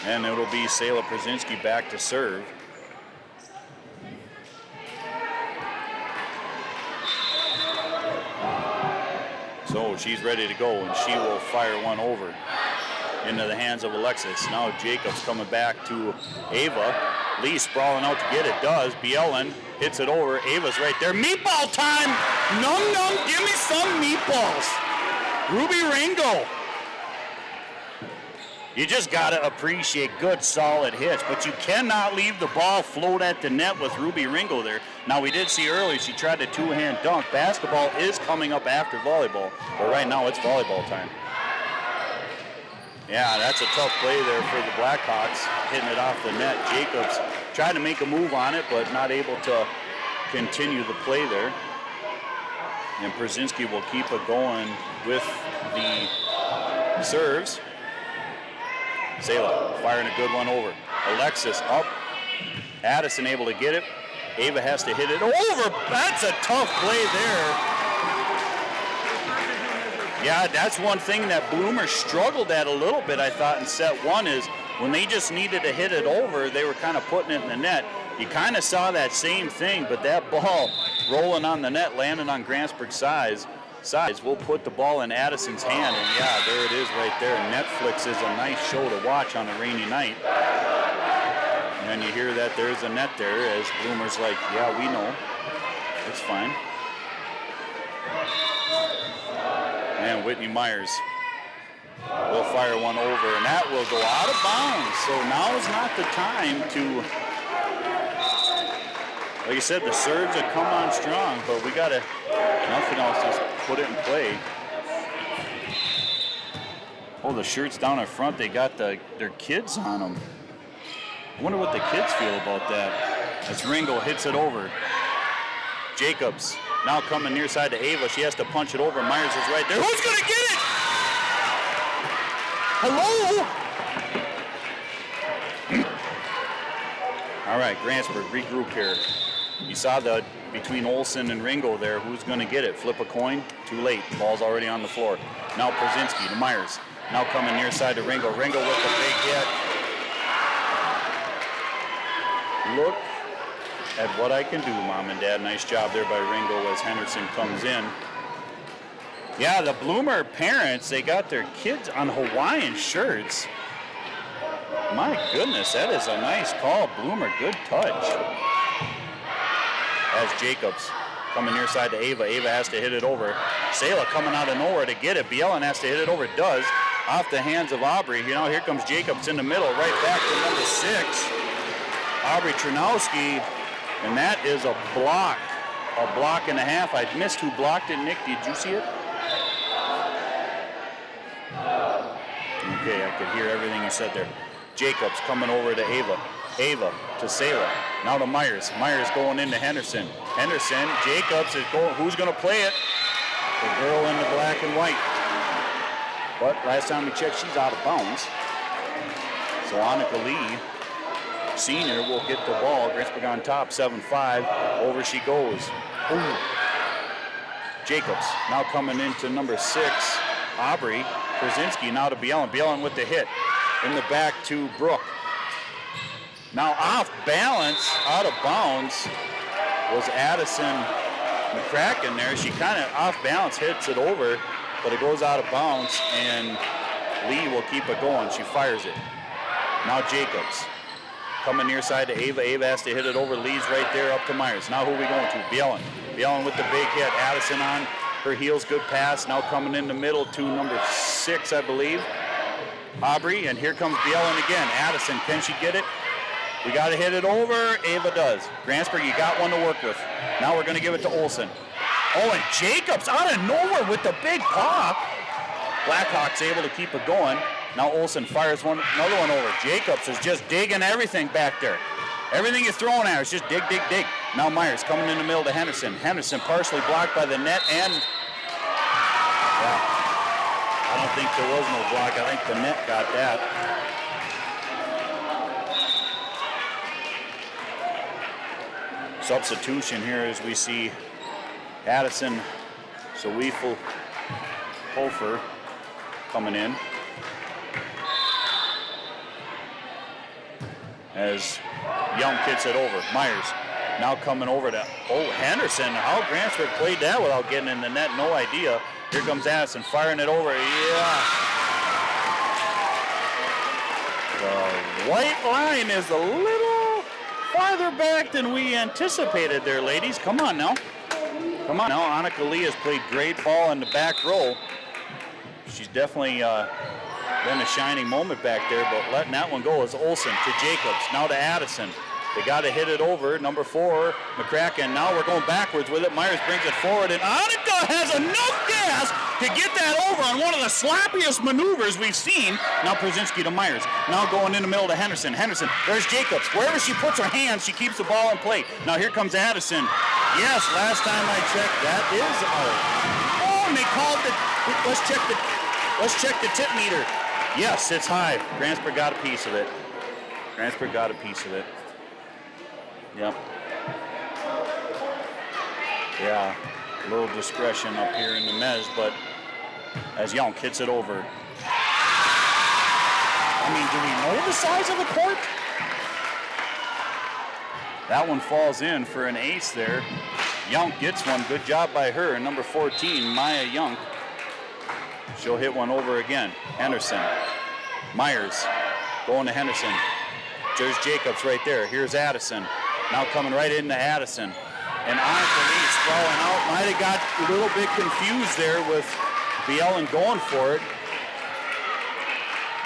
And it'll be Sayla Brzezinski back to serve. So she's ready to go, and she will fire one over into the hands of Alexis. Now Jacobs coming back to Ava. Lee sprawling out to get it. Does. Bielen hits it over. Ava's right there. Meatball time! Num num, give me some meatballs. Ruby Ringo. You just got to appreciate good, solid hits, but you cannot leave the ball float at the net with Ruby Ringo there. Now, we did see earlier she tried a two-hand dunk. Basketball is coming up after volleyball, but right now it's volleyball time. Yeah, that's a tough play there for the Blackhawks, hitting it off the net. Jacobs tried to make a move on it, but not able to continue the play there. And Brzezinski will keep it going with the serves. Sayla firing a good one over. Alexis up. Addison able to get it. Ava has to hit it over. That's a tough play there. Yeah, that's one thing that Bloomer struggled at a little bit, I thought, in set one, is when they just needed to hit it over, they were kind of putting it in the net. You kind of saw that same thing, but that ball rolling on the net, landing on Grantsburg's sides, we'll put the ball in Addison's hand, and yeah, there it is right there. Netflix is a nice show to watch on a rainy night. And you hear that there's a net there as Bloomer's like, yeah, we know. It's fine. And Whitney Myers will fire one over, and that will go out of bounds. So now is not the time to, like I said, the serves have come on strong, but we got to, nothing else, just put it in play. Oh, the shirts down in front, they got their kids on them. I wonder what the kids feel about that. As Ringo hits it over. Jacobs now coming near side to Ava. She has to punch it over. Myers is right there. Who's going to get it? Hello? All right, Grantsburg, regroup here. You saw the between Olsen and Ringo there. Who's going to get it? Flip a coin? Too late. Ball's already on the floor. Now Brzezinski to Myers. Now coming near side to Ringo. Ringo with the big hit. Look at what I can do, Mom and Dad. Nice job there by Ringo as Henderson comes in. Yeah, the Bloomer parents, they got their kids on Hawaiian shirts. My goodness, that is a nice call. Bloomer, good touch. As Jacobs coming near side to Ava. Ava has to hit it over. Sayla coming out of nowhere to get it. Bielen has to hit it over. Does. Off the hands of Aubrey. You know, here comes Jacobs in the middle. Right back to number 6. Aubrey Chernowski. And that is a block. A block and a half. I missed who blocked it. Nick, did you see it? Okay, I could hear everything you said there. Jacobs coming over to Ava. Ava to Sayla. Now to Myers. Myers going into Henderson. Henderson, Jacobs is going. Who's going to play it? The girl in the black and white. But last time we checked, she's out of bounds. So Annika Lee, senior, will get the ball. Grantsburg on top, 7-5. Over she goes. Ooh. Jacobs now coming into number 6. Aubrey. Brzezinski now to Bielen. Bielen with the hit. In the back to Brooke. Now off balance, out of bounds, was Addison McCracken there. She kind of off balance hits it over, but it goes out of bounds, and Lee will keep it going. She fires it. Now Jacobs coming near side to Ava. Ava has to hit it over. Lee's right there up to Myers. Now who are we going to? Bielen. Bielen with the big hit. Addison on her heels. Good pass. Now coming in the middle to number 6, I believe. Aubrey, and here comes Bielen again. Addison, can she get it? We got to hit it over. Ava does. Grantsburg, you got one to work with. Now we're going to give it to Olsen. Oh, and Jacobs out of nowhere with the big pop. Blackhawks able to keep it going. Now Olsen fires another one over. Jacobs is just digging everything back there. Everything you're throwing at her is just dig, dig, dig. Now Myers coming in the middle to Henderson. Henderson partially blocked by the net, and I don't think there was no block. I think the net got that. Substitution here as we see Addison Sawifel Hofer coming in. As Young kicks it over. Myers now coming over to, Henderson. How Grantsburg played that without getting in the net, no idea. Here comes Addison firing it over. Yeah. The white line is a little farther back than we anticipated there, ladies. Come on now. Come on now. Annika Lee has played great ball in the back row. She's definitely been a shining moment back there, but letting that one go is Olsen to Jacobs. Now to Addison. They got to hit it over. Number 4, McCracken. Now we're going backwards with it. Myers brings it forward, and Annika has enough gas to get that over on one of the slappiest maneuvers we've seen. Now Przinski to Myers. Now going in the middle to Henderson. Henderson, there's Jacobs. Wherever she puts her hands, she keeps the ball in play. Now here comes Addison. Yes, last time I checked, that is out. Oh, and they called the, let's check the tip meter. Yes, it's high. Grantsburg got a piece of it. Grantsburg got a piece of it. Yep. Yeah, a little discretion up here in the mezz, but as Young hits it over. I mean, do we know the size of the court? That one falls in for an ace there. Young gets one. Good job by her. And number 14, Maya Young. She'll hit one over again. Henderson. Myers going to Henderson. There's Jacobs right there. Here's Addison. Now coming right into Addison. And Annika Lee sprawling out. Might have got a little bit confused there with Bielen going for it.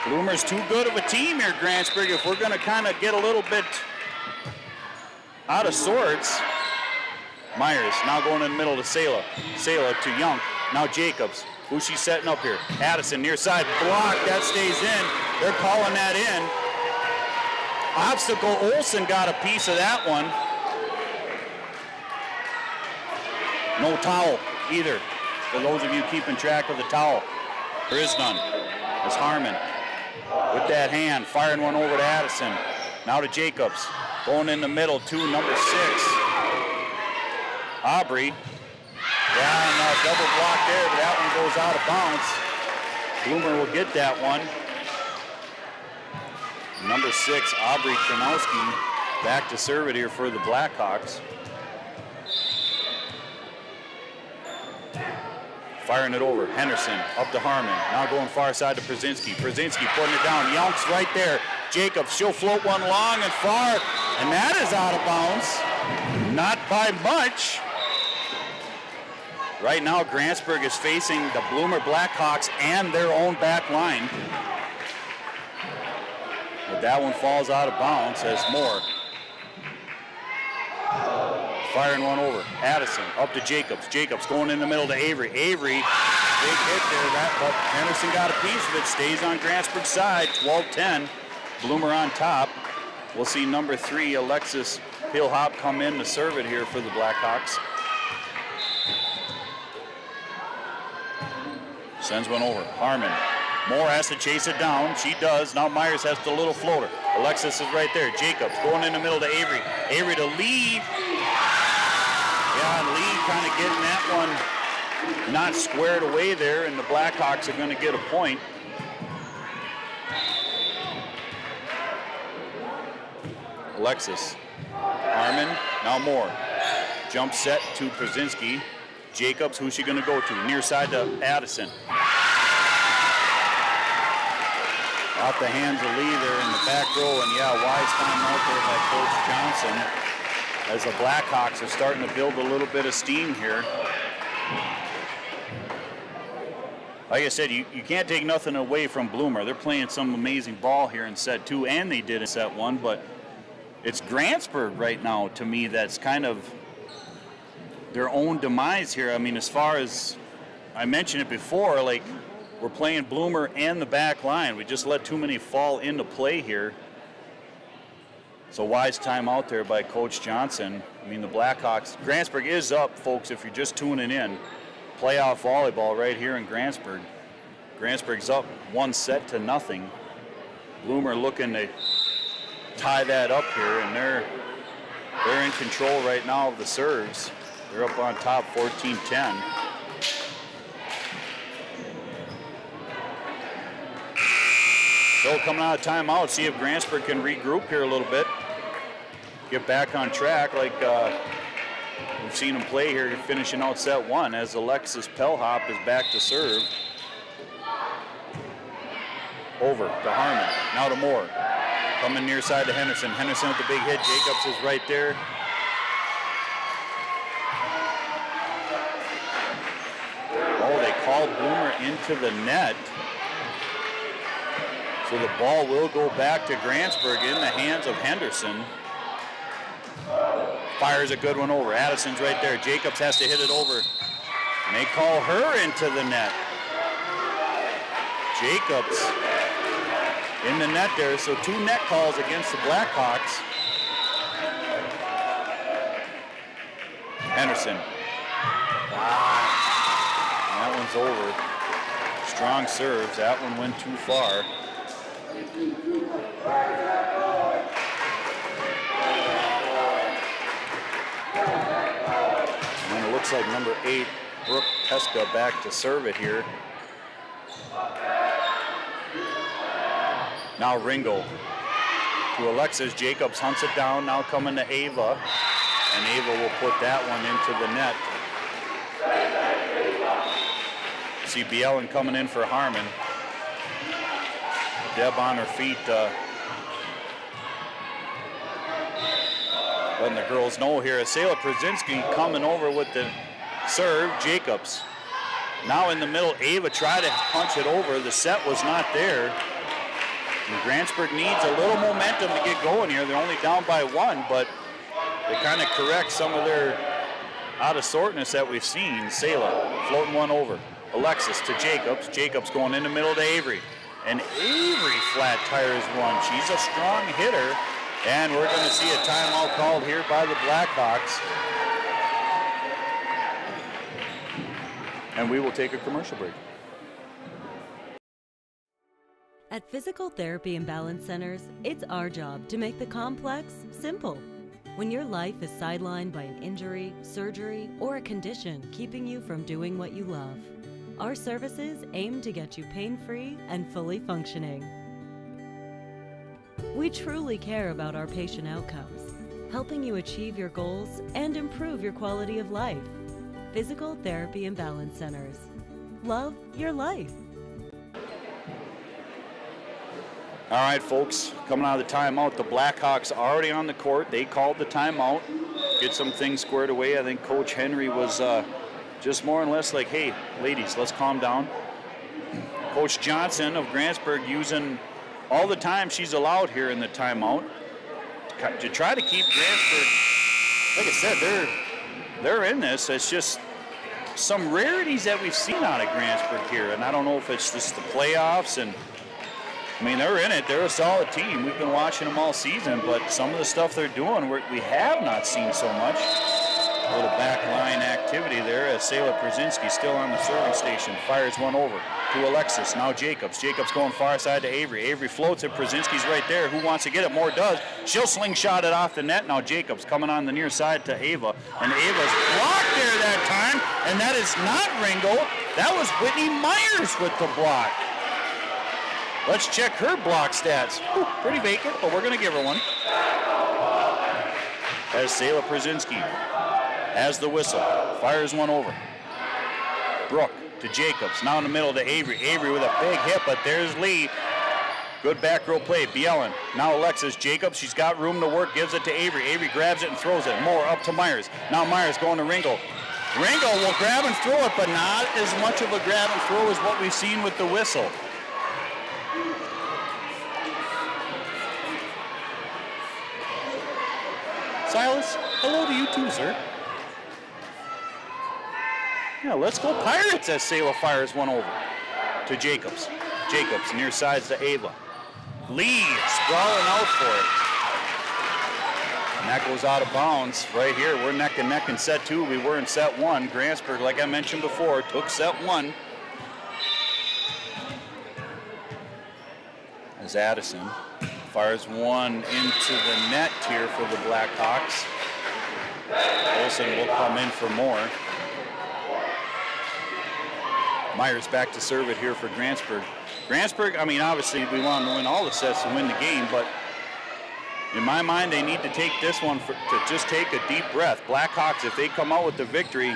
Bloomer's too good of a team here, Grantsburg. If we're going to kind of get a little bit out of sorts. Myers now going in the middle to Sela. Sela to Young. Now Jacobs. Who's she setting up here? Addison near side. Block. That stays in. They're calling that in. Obstacle. Olsen got a piece of that one. No towel either. For those of you keeping track of the towel. There is none. It's Harmon with that hand. Firing one over to Addison. Now to Jacobs. Going in the middle to number 6. Aubrey. Yeah, and a double block there, but that one goes out of bounds. Bloomer will get that one. Number 6, Aubrey Ternowski, back to serve it here for the Blackhawks. Firing it over. Henderson up to Harmon. Now going far side to Przinski. Przinski putting it down. Young's right there. Jacobs, she'll float one long and far, and that is out of bounds. Not by much. Right now, Grantsburg is facing the Bloomer Blackhawks and their own back line. But that one falls out of bounds as Moore. Firing one over. Addison up to Jacobs. Jacobs going in the middle to Avery. Avery, big hit there, but Henderson got a piece of it. Stays on Grantsburg's side, 12-10. Bloomer on top. We'll see number 3, Alexis Hillhop, come in to serve it here for the Blackhawks. Sends one over. Harmon. Moore has to chase it down. She does. Now Myers has the little floater. Alexis is right there. Jacobs going in the middle to Avery. Avery to Lee. Yeah, Lee kind of getting that one not squared away there, and the Blackhawks are going to get a point. Alexis. Harmon. Now Moore. Jump set to Przinski. Jacobs, who's she going to go to? Near side to Addison. Off the hands of Lee there in the back row, and yeah, wise time out there by Coach Johnson as the Blackhawks are starting to build a little bit of steam here. Like I said, you can't take nothing away from Bloomer. They're playing some amazing ball here in set 2, and they did in set 1, but it's Grantsburg right now, to me, that's kind of their own demise here. I mean, as far as I mentioned it before, like, we're playing Bloomer and the back line. We just let too many fall into play here. So wise timeout there by Coach Johnson. I mean, the Blackhawks, Grantsburg is up, folks, if you're just tuning in. Playoff volleyball right here in Grantsburg. Grantsburg's up 1-0. Bloomer looking to tie that up here, and they're in control right now of the serves. They're up on top 14-10. So coming out of timeout, see if Grantsburg can regroup here a little bit. Get back on track like we've seen them play here, finishing out set one as Alexis Pellhop is back to serve. Over to Harmon, now to Moore. Coming near side to Henderson. Henderson with the big hit. Jacobs is right there. Oh, they called Bloomer into the net. So the ball will go back to Grantsburg in the hands of Henderson. Fires a good one over. Addison's right there. Jacobs has to hit it over. And they call her into the net. Jacobs in the net there. So 2 net calls against the Blackhawks. Henderson. That one's over. Strong serves. That one went too far. And it looks like number 8, Brooke Peska, back to serve it here. Now Ringo to Alexis. Jacobs hunts it down. Now coming to Ava. And Ava will put that one into the net. See Bielen coming in for Harmon. Deb on her feet. Letting the girls know here. Asela Przinski coming over with the serve. Jacobs. Now in the middle, Ava tried to punch it over. The set was not there. And Grantsburg needs a little momentum to get going here. They're only down by 1, but they kind of correct some of their out of sortness that we've seen. Sela floating one over. Alexis to Jacobs. Jacobs going in the middle to Avery. And Avery flat tires one. She's a strong hitter. And we're going to see a timeout called here by the Blackhawks. And we will take a commercial break. At Physical Therapy and Balance Centers, it's our job to make the complex simple. When your life is sidelined by an injury, surgery, or a condition keeping you from doing what you love, our services aim to get you pain-free and fully functioning. We truly care about our patient outcomes, helping you achieve your goals and improve your quality of life. Physical Therapy and Balance Centers. Love your life. All right, folks, coming out of the timeout, the Blackhawks already on the court. They called the timeout, get some things squared away. I think Coach Henry was just more or less like, hey, ladies, let's calm down. Coach Johnson of Grantsburg using all the time she's allowed here in the timeout to try to keep Grantsburg. Like I said, they're in this. It's just some rarities that we've seen out of Grantsburg here, and I don't know if it's just the playoffs and I mean, they're in it. They're a solid team. We've been watching them all season, but some of the stuff they're doing, we have not seen so much. A little back line activity there as Sela Przinski still on the serving station. Fires one over to Alexis. Now Jacobs. Jacobs going far side to Avery. Avery floats it. Przinski's right there. Who wants to get it? Moore does. She'll slingshot it off the net. Now Jacobs coming on the near side to Ava. And Ava's blocked there that time. And that is not Ringo. That was Whitney Myers with the block. Let's check her block stats. Whew, pretty vacant, but we're going to give her one. As Sela Przinski has the whistle. Fires one over. Brooke to Jacobs. Now in the middle to Avery. Avery with a big hit, but there's Lee. Good back row play. Bielen. Now Alexis. Jacobs. She's got room to work. Gives it to Avery. Avery grabs it and throws it. More up to Myers. Now Myers going to Ringo. Ringo will grab and throw it, but not as much of a grab and throw as what we've seen with the whistle. Silas, hello to you too, sir. Yeah, let's go Pirates as Sela fires one over to Jacobs. Jacobs near sides to Ava. Lee sprawling out for it. And that goes out of bounds right here. We're neck and neck in set 2. We were in set 1. Grantsburg, like I mentioned before, took set 1. As Addison fires one into the net here for the Blackhawks. Olsen will come in for more. Myers back to serve it here for Grantsburg. Grantsburg, I mean, obviously we want them to win all the sets to win the game, but in my mind, they need to take this one to just take a deep breath. Blackhawks, if they come out with the victory,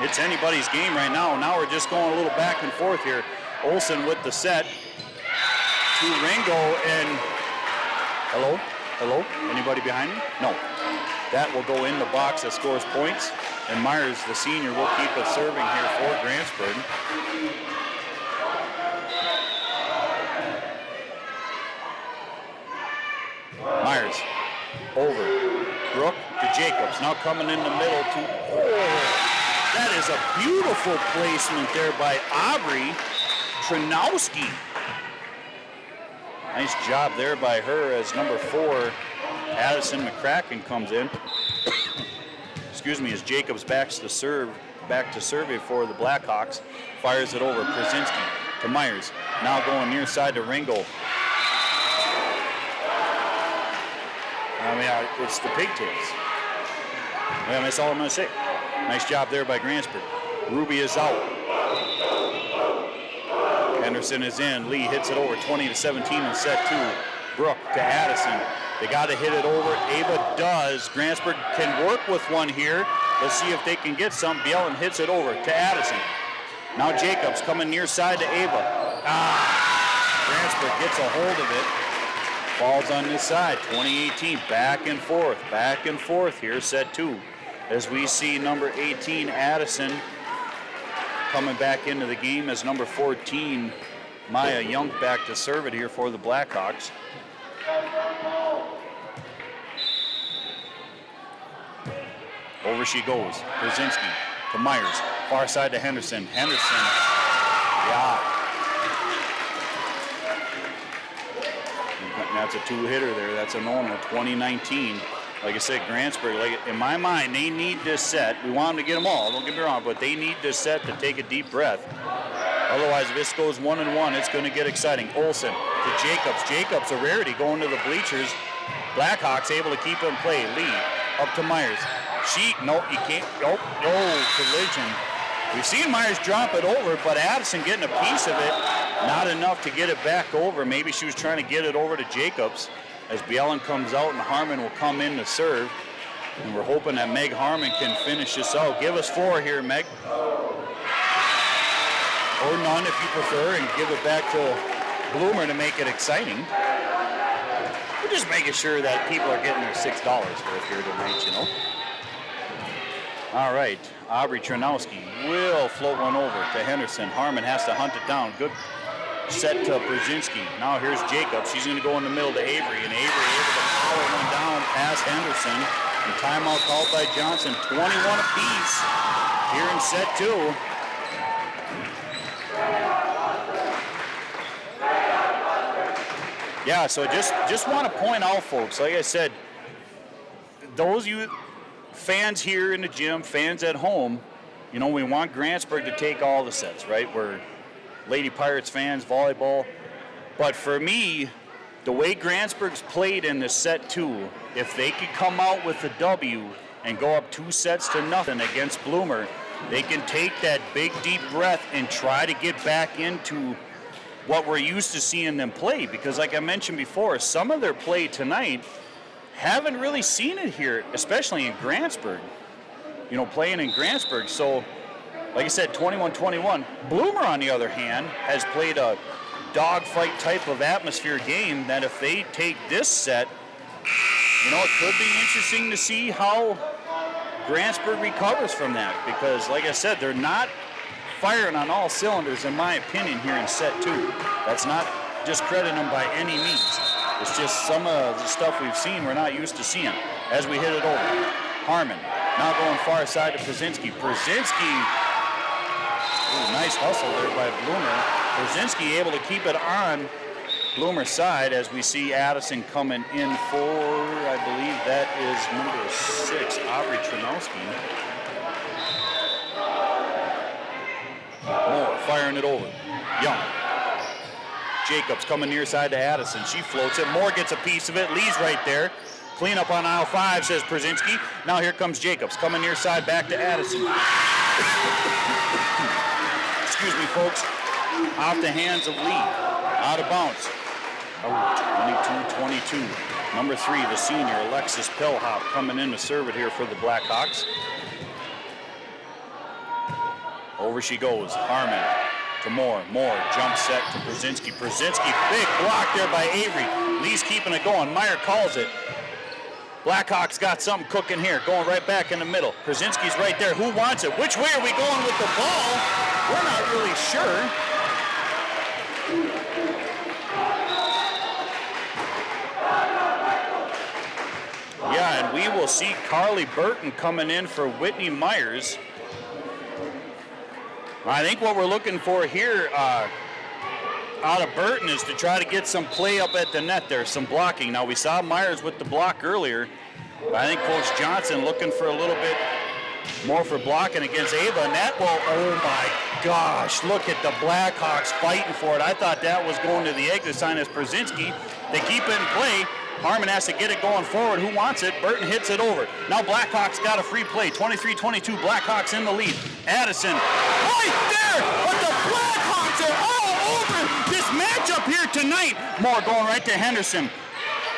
it's anybody's game right now. Now we're just going a little back and forth here. Olsen with the set to Ringo, and hello? Anybody behind me? No. That will go in the box that scores points, and Myers, the senior, will keep it serving here for Grantsburg. Myers over. Brook to Jacobs. Now coming in the middle to... Oh, that is a beautiful placement there by Aubrey Tranowski. Nice job there by her as number 4, Addison McCracken comes in. Excuse me, as Jacobs back to serve it for the Blackhawks. Fires it over. Brzezinski to Myers. Now going near side to Ringo. I mean, it's the pigtails. Well, that's all I'm going to say. Nice job there by Grantsburg. Ruby is out. Henderson is in. Lee hits it over 20-17 in set 2. Brook to Addison. They got to hit it over. Ava does. Grantsburg can work with one here. Let's see if they can get some. Bielen hits it over to Addison. Now Jacobs coming near side to Ava. Grantsburg gets a hold of it. Falls on this side. 2018. Back and forth here. Set 2. As we see number 18, Addison, coming back into the game as number 14, Maya Young, back to serve it here for the Blackhawks. Over she goes. Brzezinski to Myers. Far side to Henderson. Henderson. Yeah. That's a 2-hitter there. That's a normal. 2019. Like I said, Grantsburg, in my mind, they need this set. We want them to get them all, don't get me wrong, but they need this set to take a deep breath. Otherwise, if this goes 1-1, it's going to get exciting. Olsen to Jacobs. Jacobs, a rarity, going to the bleachers. Blackhawks able to keep him play. Lee up to Myers. No, you can't. Nope, no collision. We've seen Myers drop it over, but Addison getting a piece of it. Not enough to get it back over. Maybe she was trying to get it over to Jacobs. As Bielen comes out and Harmon will come in to serve. And we're hoping that Meg Harmon can finish this out. Give us 4 here, Meg. Or none if you prefer, and give it back to Bloomer to make it exciting. We're just making sure that people are getting their $6 worth here tonight, you know. All right, Aubrey Tranowski will float one over to Henderson. Harmon has to hunt it down. Good set to Brzezinski. Now here's Jacobs. She's going to go in the middle to Avery, and Avery able to power one down past Henderson. And timeout called by Johnson. 21 apiece here in set 2. Yeah, so just want to point out, folks, like I said, those you fans here in the gym, fans at home, you know, we want Grantsburg to take all the sets, right? We're Lady Pirates fans, volleyball. But for me, the way Grantsburg's played in the set 2, if they could come out with a W and go up 2-0 against Bloomer, they can take that big, deep breath and try to get back into what we're used to seeing them play. Because like I mentioned before, some of their play tonight, haven't really seen it here, especially in Grantsburg. You know, playing in Grantsburg. So, like I said, 21-21. Bloomer, on the other hand, has played a dogfight type of atmosphere game that if they take this set, you know, it could be interesting to see how Grantsburg recovers from that. Because, like I said, they're not firing on all cylinders, in my opinion, here in set 2. That's not discrediting them by any means. It's just some of the stuff we've seen we're not used to seeing. As we hit it over, Harmon now going far side to Brzezinski. Brzezinski Ooh, nice hustle there by Bloomer. Brzezinski able to keep it on Bloomer's side as we see Addison coming in for, I believe that is number 6, Aubrey Tranowski. Moore firing it over. Young. Jacobs coming near side to Addison. She floats it. Moore gets a piece of it. Lee's right there. Clean up on aisle 5, says Brzezinski. Now here comes Jacobs coming near side back to Addison. Excuse me, folks. Off the hands of Lee. Out of bounds. Oh, 22-22. Number 3, the senior, Alexis Pillhop, coming in to serve it here for the Blackhawks. Over she goes. Harmon to Moore. Moore jump set to Brzezinski. Brzezinski, big block there by Avery. Lee's keeping it going. Meyer calls it. Blackhawks got something cooking here. Going right back in the middle. Brzezinski's right there. Who wants it? Which way are we going with the ball? We're not really sure. Yeah, and we will see Carly Burton coming in for Whitney Myers. I think what we're looking for here out of Burton is to try to get some play up at the net there, some blocking. Now, we saw Myers with the block earlier, but I think Coach Johnson looking for a little bit more for blocking against Ava. And that will, oh my gosh, look at the Blackhawks fighting for it. I thought that was going to the exit sign as Brzezinski. They keep it in play. Harmon has to get it going forward. Who wants it? Burton hits it over. Now Blackhawks got a free play. 23-22, Blackhawks in the lead. Addison, right there! But the Blackhawks are all over this matchup here tonight. Moore going right to Henderson.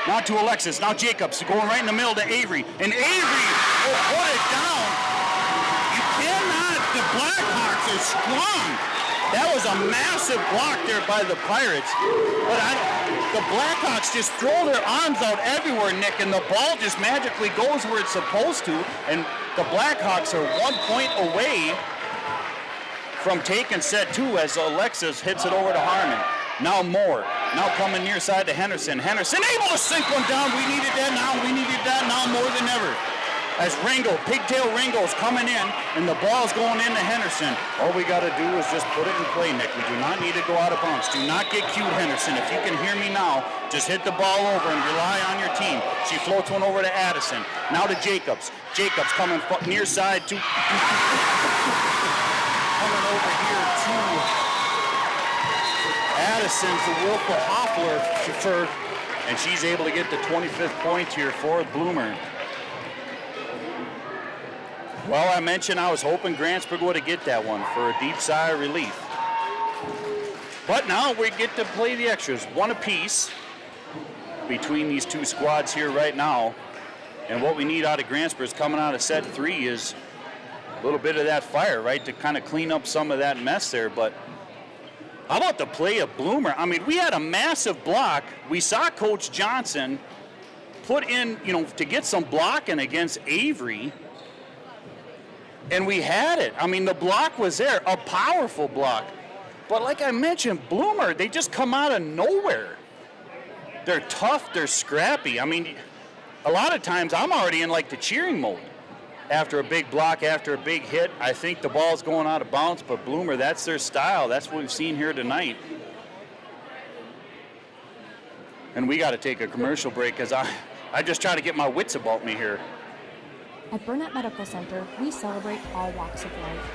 Now to Alexis. Now Jacobs going right in the middle to Avery. And Avery will put it down. You cannot. The Blackhawks are strong. That was a massive block there by the Pirates. But the Blackhawks just throw their arms out everywhere, Nick, and the ball just magically goes where it's supposed to. And the Blackhawks are 1 point away from taking set 2 as Alexis hits it over to Harmon. Now Moore. Now coming near side to Henderson. Henderson able to sink one down. We needed that now. We needed that now more than ever. As Ringo, Pigtail Ringo's coming in, and the ball's going into Henderson. All we got to do is just put it in play, Nick. We do not need to go out of bounds. Do not get cute, Henderson. If you can hear me now, just hit the ball over and rely on your team. She floats one over to Addison. Now to Jacobs. Jacobs coming near side to... coming over here to Addison for Wilfred Hoffler, and she's able to get the 25th point here for Bloomer. Well, I mentioned I was hoping Grantsburg would get that one for a deep sigh of relief. But now we get to play the extras, one apiece between these two squads here right now. And what we need out of Grantsburg is coming out of set 3 is a little bit of that fire, right, to kind of clean up some of that mess there. But how about the play of Bloomer? I mean, we had a massive block. We saw Coach Johnson put in, to get some blocking against Avery. And we had it. I mean, the block was there, a powerful block. But like I mentioned, Bloomer, they just come out of nowhere. They're tough, they're scrappy. I mean, a lot of times I'm already in like the cheering mode. After a big block, after a big hit, I think the ball's going out of bounds, but Bloomer, that's their style. That's what we've seen here tonight. And we got to take a commercial break because I just try to get my wits about me here. At Burnett Medical Center, we celebrate all walks of life.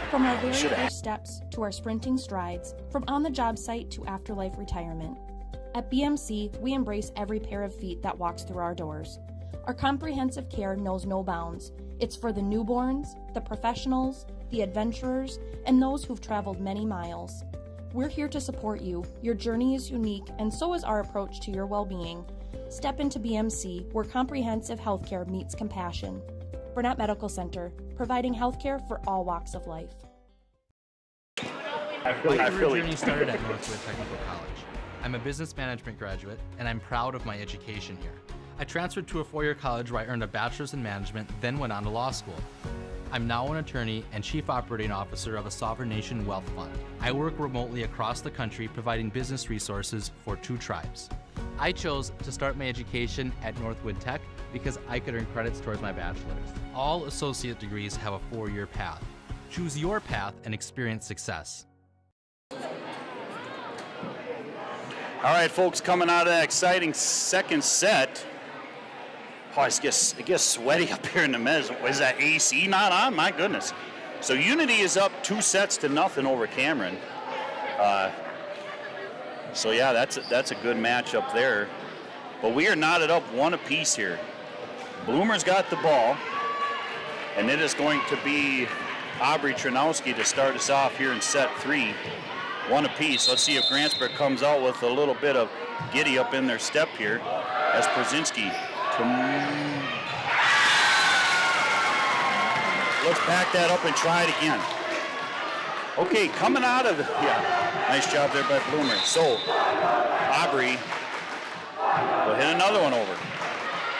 From our very first steps to our sprinting strides, from on-the-job site to afterlife retirement. At BMC, we embrace every pair of feet that walks through our doors. Our comprehensive care knows no bounds. It's for the newborns, the professionals, the adventurers, and those who've traveled many miles. We're here to support you. Your journey is unique, and so is our approach to your well-being. Step into BMC, where comprehensive healthcare meets compassion. Burnett Medical Center, providing healthcare for all walks of life. My career journey started at Northwood Technical College. I'm a business management graduate, and I'm proud of my education here. I transferred to a four-year college where I earned a bachelor's in management, then went on to law school. I'm now an attorney and chief operating officer of a sovereign nation wealth fund. I work remotely across the country providing business resources for 2 tribes. I chose to start my education at Northwood Tech because I could earn credits towards my bachelor's. All associate degrees have a 4-year path. Choose your path and experience success. All right, folks, coming out of that exciting second set. Oh, it gets sweaty up here in the mezz. Is that AC not on? My goodness. So Unity is up 2-0 over Cameron. So yeah, that's a good matchup there. But we are knotted up 1 apiece here. Bloomer's got the ball, and it is going to be Aubrey Tranowski to start us off here in set 3. 1 apiece. Let's see if Grantsburg comes out with a little bit of giddy up in their step here as Przinski. Let's back that up and try it again. Okay, coming out of nice job there by Bloomer. So Aubrey will hit another one over.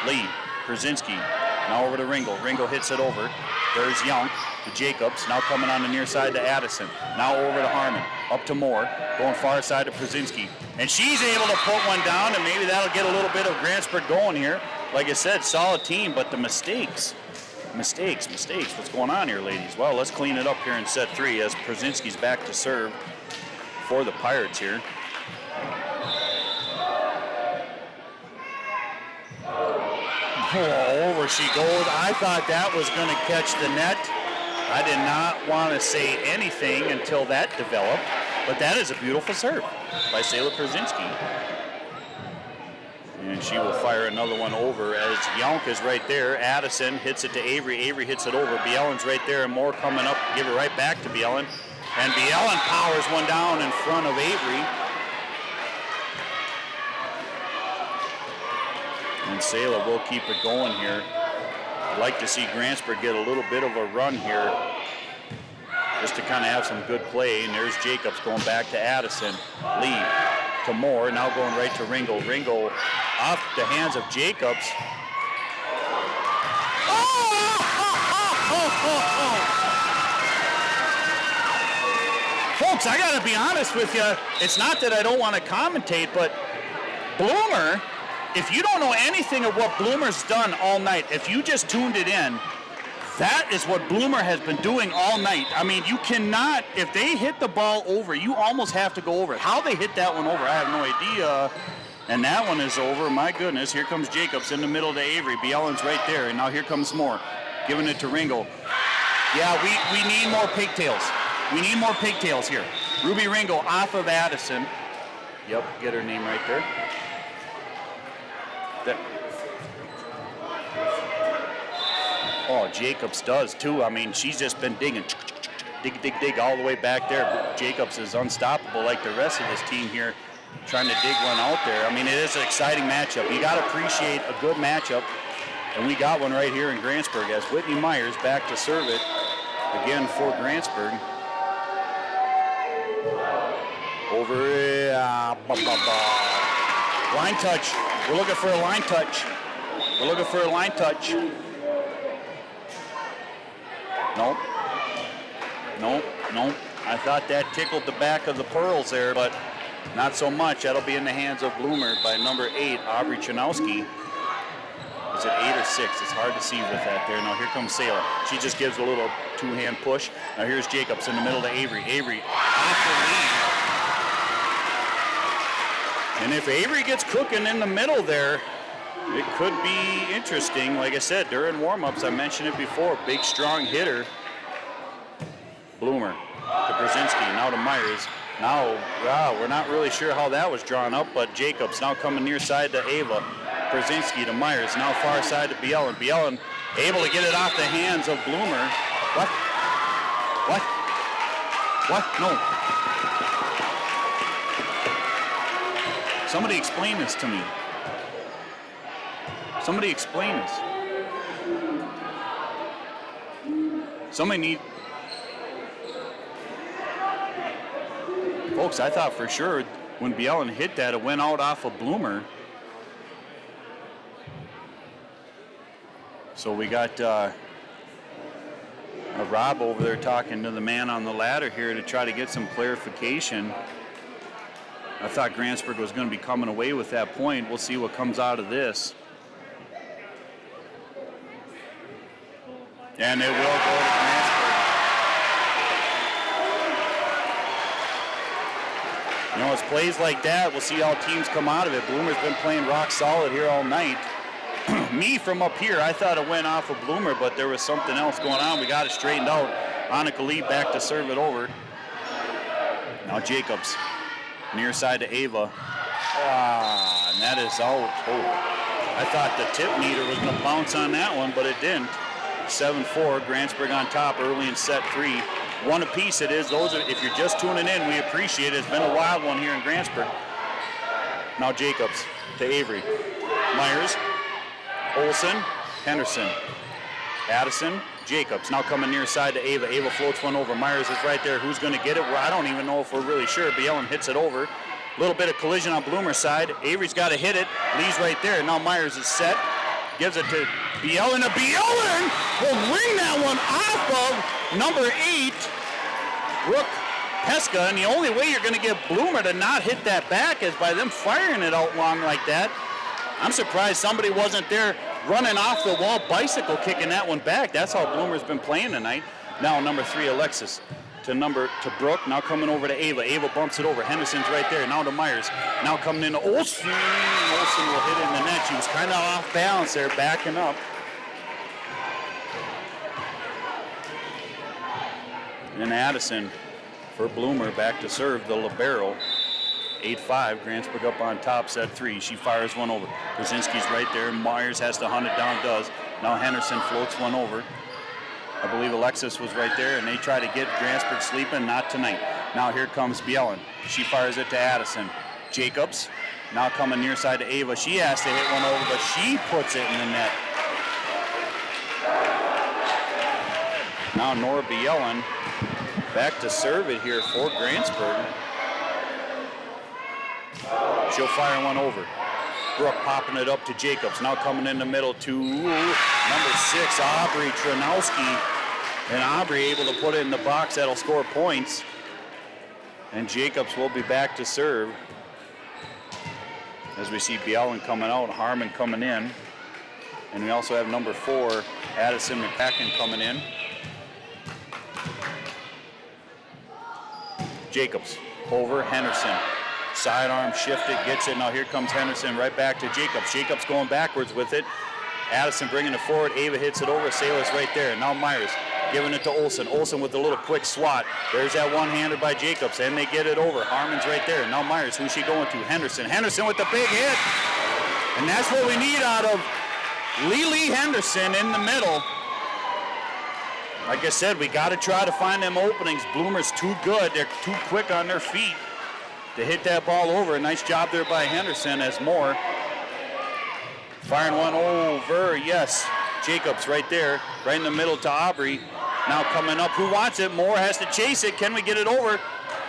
Lee, Przinski, now over to Ringel. Ringel hits it over. There's Young to Jacobs, now coming on the near side to Addison. Now over to Harmon, up to Moore, going far side to Przinski. And she's able to put one down, and maybe that'll get a little bit of Grantsburg going here. Like I said, solid team, but the mistakes. What's going on here, ladies? Well, let's clean it up here in set 3 as Przinski's back to serve for the Pirates here. Oh, over she goes. I thought that was going to catch the net. I did not want to say anything until that developed, but that is a beautiful serve by Sayla Przinski. And she will fire another one over as Younk is right there. Addison hits it to Avery. Avery hits it over. Bielen's right there, and Moore coming up. Give it right back to Bielen. And Bielen powers one down in front of Avery. And Sayla will keep it going here. I'd like to see Grantsburg get a little bit of a run here just to kind of have some good play. And there's Jacobs going back to Addison. Lee to Moore, now going right to Ringel. Ringel off the hands of Jacobs. Folks, I gotta be honest with you. It's not that I don't want to commentate, but Bloomer, if you don't know anything of what Bloomer's done all night, if you just tuned it in, that is what Bloomer has been doing all night. I mean, you cannot, if they hit the ball over, you almost have to go over it. How they hit that one over, I have no idea. And that one is over. My goodness, here comes Jacobs in the middle to Avery. Bielen's right there, and now here comes Moore, giving it to Ringel. Yeah, we need more pigtails. We need more pigtails here. Ruby Ringel off of Addison. Yep, get her name right there. Oh, Jacobs does too. I mean, she's just been digging, dig all the way back there. Jacobs is unstoppable like the rest of this team here, trying to dig one out there. I mean, it is an exciting matchup. You got to appreciate a good matchup, and we got one right here in Grantsburg as Whitney Myers back to serve it again for Grantsburg. Over, line touch. We're looking for a line touch. We're looking for a line touch. Nope. I thought that tickled the back of the pearls there, but not so much. That'll be in the hands of Bloomer by number 8, Aubrey Tranowski. Is it 8 or 6? It's hard to see with that there. Now here comes Sayla. She just gives a little two-hand push. Now here's Jacobs in the middle to Avery. Avery off the lead. And if Avery gets cooking in the middle there, it could be interesting. Like I said, during warm-ups, I mentioned it before, big, strong hitter. Bloomer to Przinski, now to Myers. Now, we're not really sure how that was drawn up, but Jacobs now coming near side to Ava. Przinski to Myers, now far side to Bielen. Bielen able to get it off the hands of Bloomer. What? No. Somebody explain this to me. Somebody explain this. Somebody need... Folks, I thought for sure when Bielen hit that, it went out off of Bloomer. So we got Rob over there talking to the man on the ladder here to try to get some clarification. I thought Grantsburg was going to be coming away with that point. We'll see what comes out of this. And it will go to Grantsburg. You know, it's plays like that. We'll see how teams come out of it. Bloomer's been playing rock solid here all night. Me from up here, I thought it went off of Bloomer, but there was something else going on. We got it straightened out. Annika Lee back to serve it over. Now Jacobs, near side to Ava. And that is out. I thought the tip meter was going to bounce on that one, but it didn't. 7-4, Grantsburg on top early in set 3. One apiece it is. If you're just tuning in, we appreciate it. It's been a wild one here in Grantsburg. Now Jacobs to Avery. Myers, Olson, Henderson, Addison, Jacobs. Now coming near side to Ava. Ava floats one over. Myers is right there. Who's going to get it? Well, I don't even know if we're really sure. Bjelland hits it over. A little bit of collision on Bloomer's side. Avery's got to hit it. Lee's right there. Now Myers is set. Gives it to Bjelland. Bjelland will ring that one off of number 8, Brooke Peska. And the only way you're going to get Bloomer to not hit that back is by them firing it out long like that. I'm surprised somebody wasn't there running off the wall, bicycle kicking that one back. That's how Bloomer's been playing tonight. Now number 3, Alexis. To Brooke, now coming over to Ava. Ava bumps it over. Henderson's right there. Now to Myers. Now coming in to Olson. Olson will hit it in the net. She was kind of off balance there, backing up. And Addison for Bloomer back to serve the libero. 8-5, Grantsburg up on top, set 3. She fires one over. Brzezinski's right there. Myers has to hunt it down, does. Now Henderson floats one over. I believe Alexis was right there, and they try to get Grantsburg sleeping. Not tonight. Now here comes Bjelland. She fires it to Addison. Jacobs now coming near side to Ava. She has to hit one over, but she puts it in the net. Now Nora Bjelland back to serve it here for Grantsburg. She'll fire one over. Brooke popping it up to Jacobs. Now coming in the middle to number 6, Aubrey Tranowski. And Aubrey able to put it in the box. That'll score points. And Jacobs will be back to serve. As we see Bjelland coming out, Harmon coming in. And we also have number 4, Addison McPacken coming in. Jacobs over Henderson. Sidearm shifted, gets it. Now here comes Henderson right back to Jacobs. Jacobs going backwards with it. Addison bringing it forward. Ava hits it over. Salas right there. Now Myers giving it to Olson. Olson with a little quick swat. There's that one-hander by Jacobs, and they get it over. Harmon's right there. Now Myers, who's she going to? Henderson. Henderson with the big hit. And that's what we need out of Lee Henderson in the middle. Like I said, we got to try to find them openings. Bloomer's too good. They're too quick on their feet to hit that ball over. A nice job there by Henderson as Moore. Firing one over, yes. Jacobs right there, right in the middle to Aubrey. Now coming up, who wants it? Moore has to chase it. Can we get it over?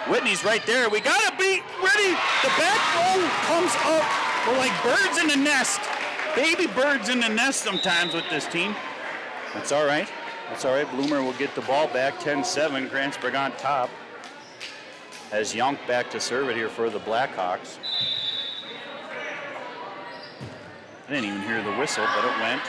Whitney's right there. We gotta be ready. The back row comes up. We're like birds in the nest. Baby birds in the nest sometimes with this team. That's all right. That's all right. Bloomer will get the ball back. 10-7, Grantsburg on top. As Young back to serve it here for the Blackhawks. I didn't even hear the whistle, but it went.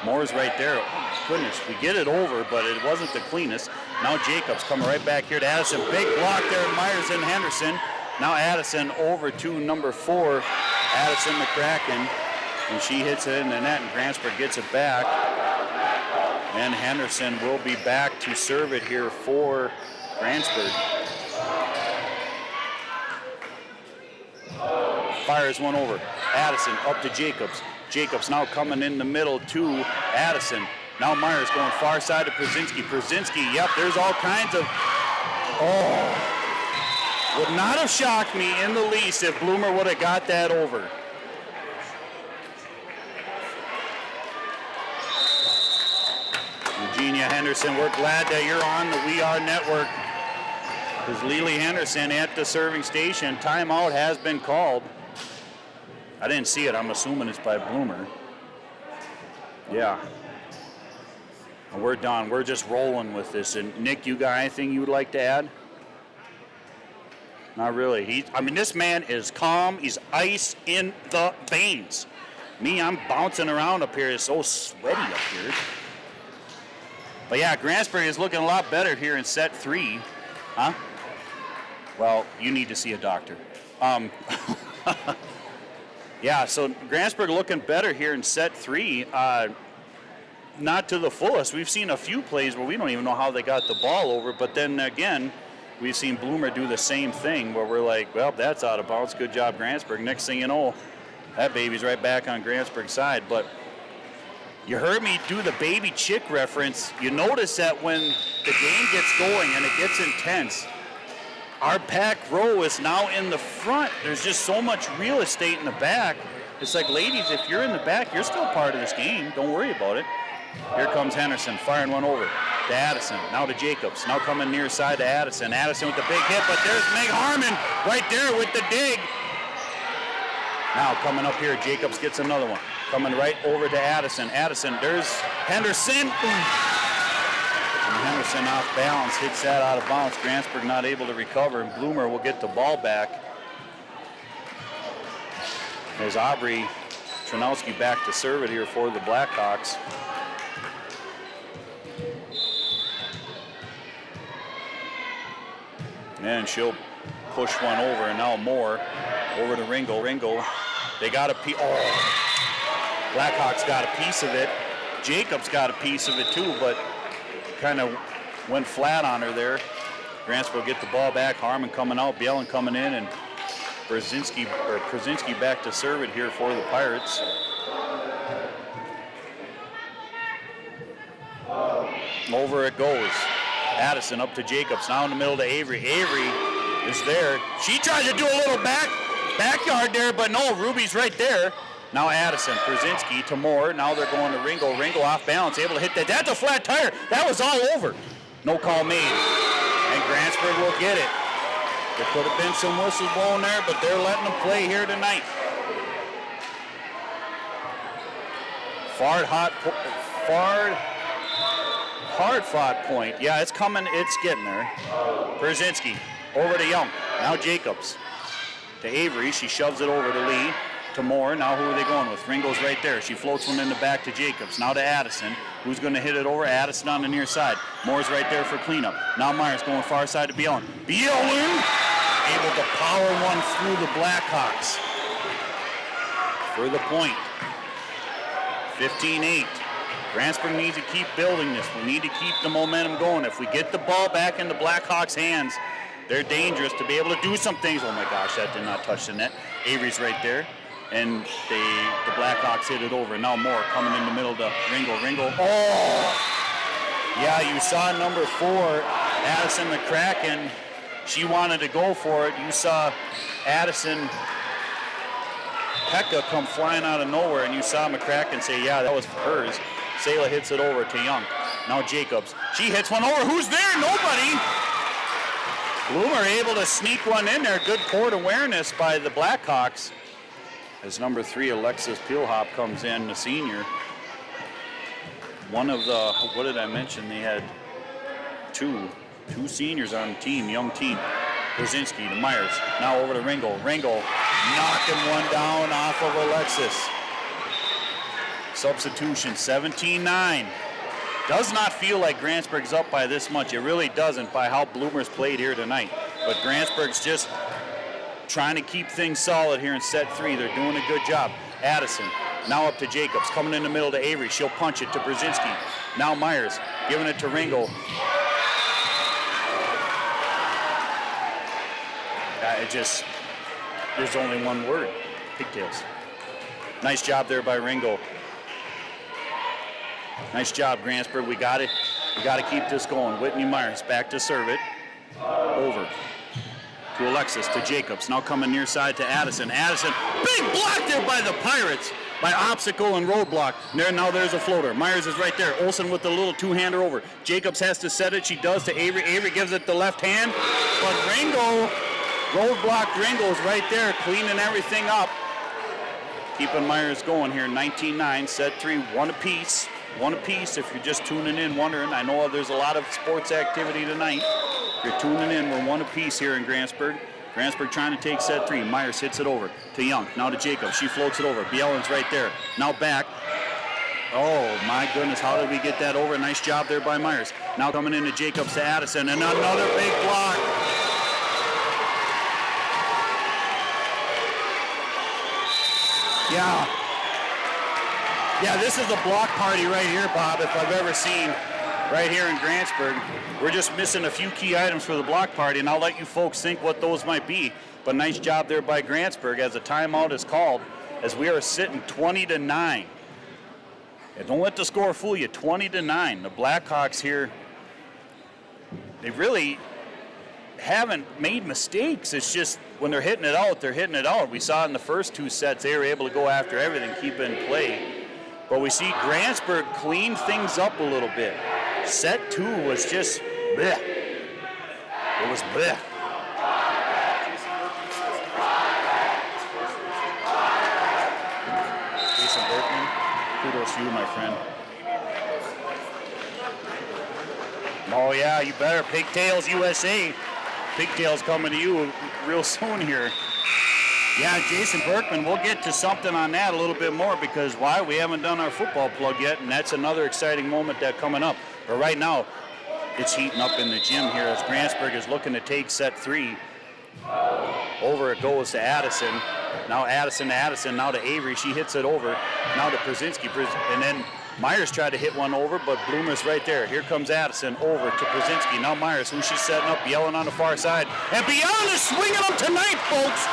Moore's right there. Oh my goodness, we get it over, but it wasn't the cleanest. Now Jacobs coming right back here to Addison. Big block there, Myers and Henderson. Now Addison over to number 4, Addison McCracken. And she hits it in the net, and Grantsburg gets it back. And Henderson will be back to serve it here for Grantsburg. Fires one over. Addison up to Jacobs. Jacobs now coming in the middle to Addison. Now Myers going far side to Brzezinski. Brzezinski, yep, there's all kinds of... Oh, would not have shocked me in the least if Bloomer would have got that over. Eugenia Henderson, we're glad that you're on the We Are Network. There's Lily Henderson at the serving station. Timeout has been called. I didn't see it. I'm assuming it's by Bloomer. Yeah. And we're done. We're just rolling with this. And Nick, you got anything you would like to add? Not really. I mean, this man is calm. He's ice in the veins. Me, I'm bouncing around up here. It's so sweaty up here. But yeah, Grantsburg is looking a lot better here in set 3. Huh? Well, you need to see a doctor. Yeah, so Grantsburg looking better here in set 3. Not to the fullest. We've seen a few plays where we don't even know how they got the ball over, but then again, we've seen Bloomer do the same thing where we're like, well, that's out of bounds. Good job, Grantsburg. Next thing you know, that baby's right back on Grantsburg's side. But you heard me do the baby chick reference. You notice that when the game gets going and it gets intense, our pack row is now in the front. There's just so much real estate in the back. It's like, ladies, if you're in the back, you're still part of this game. Don't worry about it. Here comes Henderson, firing one over to Addison. Now to Jacobs. Now coming near side to Addison. Addison with the big hit, but there's Meg Harmon right there with the dig. Now coming up here, Jacobs gets another one. Coming right over to Addison. Addison, there's Henderson. And Henderson off balance, hits that out of bounds. Grantsburg not able to recover, and Bloomer will get the ball back. As Aubrey Tranowski back to serve it here for the Blackhawks. And she'll push one over, and now Moore over to Ringel. Ringel, they got a piece. Oh, Blackhawks got a piece of it. Jacobs got a piece of it too, but kind of went flat on her there. Grantsburg will get the ball back. Harmon coming out, Bielen coming in, and Brzezinski back to serve it here for the Pirates. Over it goes. Addison up to Jacobs, now in the middle to Avery. Avery is there. She tries to do a little backyard there, but no, Ruby's right there. Now Addison, Brzezinski to Moore. Now they're going to Ringel. Ringel off balance, able to hit that. That's a flat tire. That was all over. No call made. And Grantsburg will get it. There could have been some whistles blown there, but they're letting them play here tonight. Hard fought point. Yeah, it's coming. It's getting there. Brzezinski over to Young. Now Jacobs to Avery. She shoves it over to Lee. To Moore. Now who are they going with? Ringo's right there. She floats one in the back to Jacobs. Now to Addison. Who's going to hit it over? Addison on the near side. Moore's right there for cleanup. Now Myers going far side to Bielen. Bielen able to power one through the Blackhawks for the point. 15-8. Grantsburg needs to keep building this. We need to keep the momentum going. If we get the ball back in the Blackhawks' hands, they're dangerous to be able to do some things. Oh my gosh, that did not touch the net. Avery's right there. And the Blackhawks hit it over. Now Moore coming in the middle to Ringel. Ringel. Oh! Yeah, you saw number 4, Addison McCracken. She wanted to go for it. You saw Addison Pekka come flying out of nowhere, and you saw McCracken say, yeah, that was hers. Sela hits it over to Young. Now Jacobs. She hits one over. Who's there? Nobody. Bloomer able to sneak one in there. Good court awareness by the Blackhawks. As number 3, Alexis Peelhop comes in, the senior. One of the, what did I mention? They had two seniors on the team, young team. Brzezinski to Myers. Now over to Ringel. Ringel knocking one down off of Alexis. Substitution, 17-9. Does not feel like Grantsburg's up by this much. It really doesn't by how Bloomer's played here tonight. But Grantsburg's just trying to keep things solid here in set 3. They're doing a good job. Addison, now up to Jacobs, coming in the middle to Avery. She'll punch it to Brzezinski. Now Myers, giving it to Ringel. There's only one word, pigtails. Nice job there by Ringel. Nice job, Grantsburg. We got it. We got to keep this going. Whitney Myers back to serve it. Over to Alexis, to Jacobs. Now coming near side to Addison. Addison, big block there by the Pirates. By obstacle and roadblock. Now there's a floater. Myers is right there. Olsen with the little two-hander over. Jacobs has to set it. She does to Avery. Avery gives it the left hand. But Ringo, roadblock Ringo's right there, cleaning everything up. Keeping Myers going here. 19-9, set 3, one apiece. One apiece if you're just tuning in, wondering. I know there's a lot of sports activity tonight. If you're tuning in, we're one apiece here in Grantsburg. Grantsburg trying to take set 3. Myers hits it over to Young. Now to Jacobs. She floats it over. Bielen's right there. Now back. Oh, my goodness. How did we get that over? Nice job there by Myers. Now coming into Jacobs to Addison. And another big block. Yeah, this is a block party right here, Bob, if I've ever seen right here in Grantsburg. We're just missing a few key items for the block party, and I'll let you folks think what those might be. But nice job there by Grantsburg as a timeout is called, as we are sitting 20-9. And don't let the score fool you, 20-9. The Blackhawks here, they really haven't made mistakes. It's just when they're hitting it out, they're hitting it out. We saw in the first two sets, they were able to go after everything, keep it in play. But we see Grantsburg clean things up a little bit. Set 2 was just bleh. It was bleh. Jason Berkman, kudos to you, my friend. Oh yeah, you better. Pigtails USA. Pigtails coming to you real soon here. Yeah, Jason Berkman, we'll get to something on that a little bit more because why? We haven't done our football plug yet, and that's another exciting moment that's coming up. But right now, it's heating up in the gym here as Grantsburg is looking to take set 3. Over it goes to Addison. Now Addison to Addison, now to Avery. She hits it over. Now to Brzezinski. And then Myers tried to hit one over, but Bloomer's right there. Here comes Addison over to Brzezinski. Now Myers, who she's setting up, yelling on the far side. And Beyond is swinging them tonight, folks.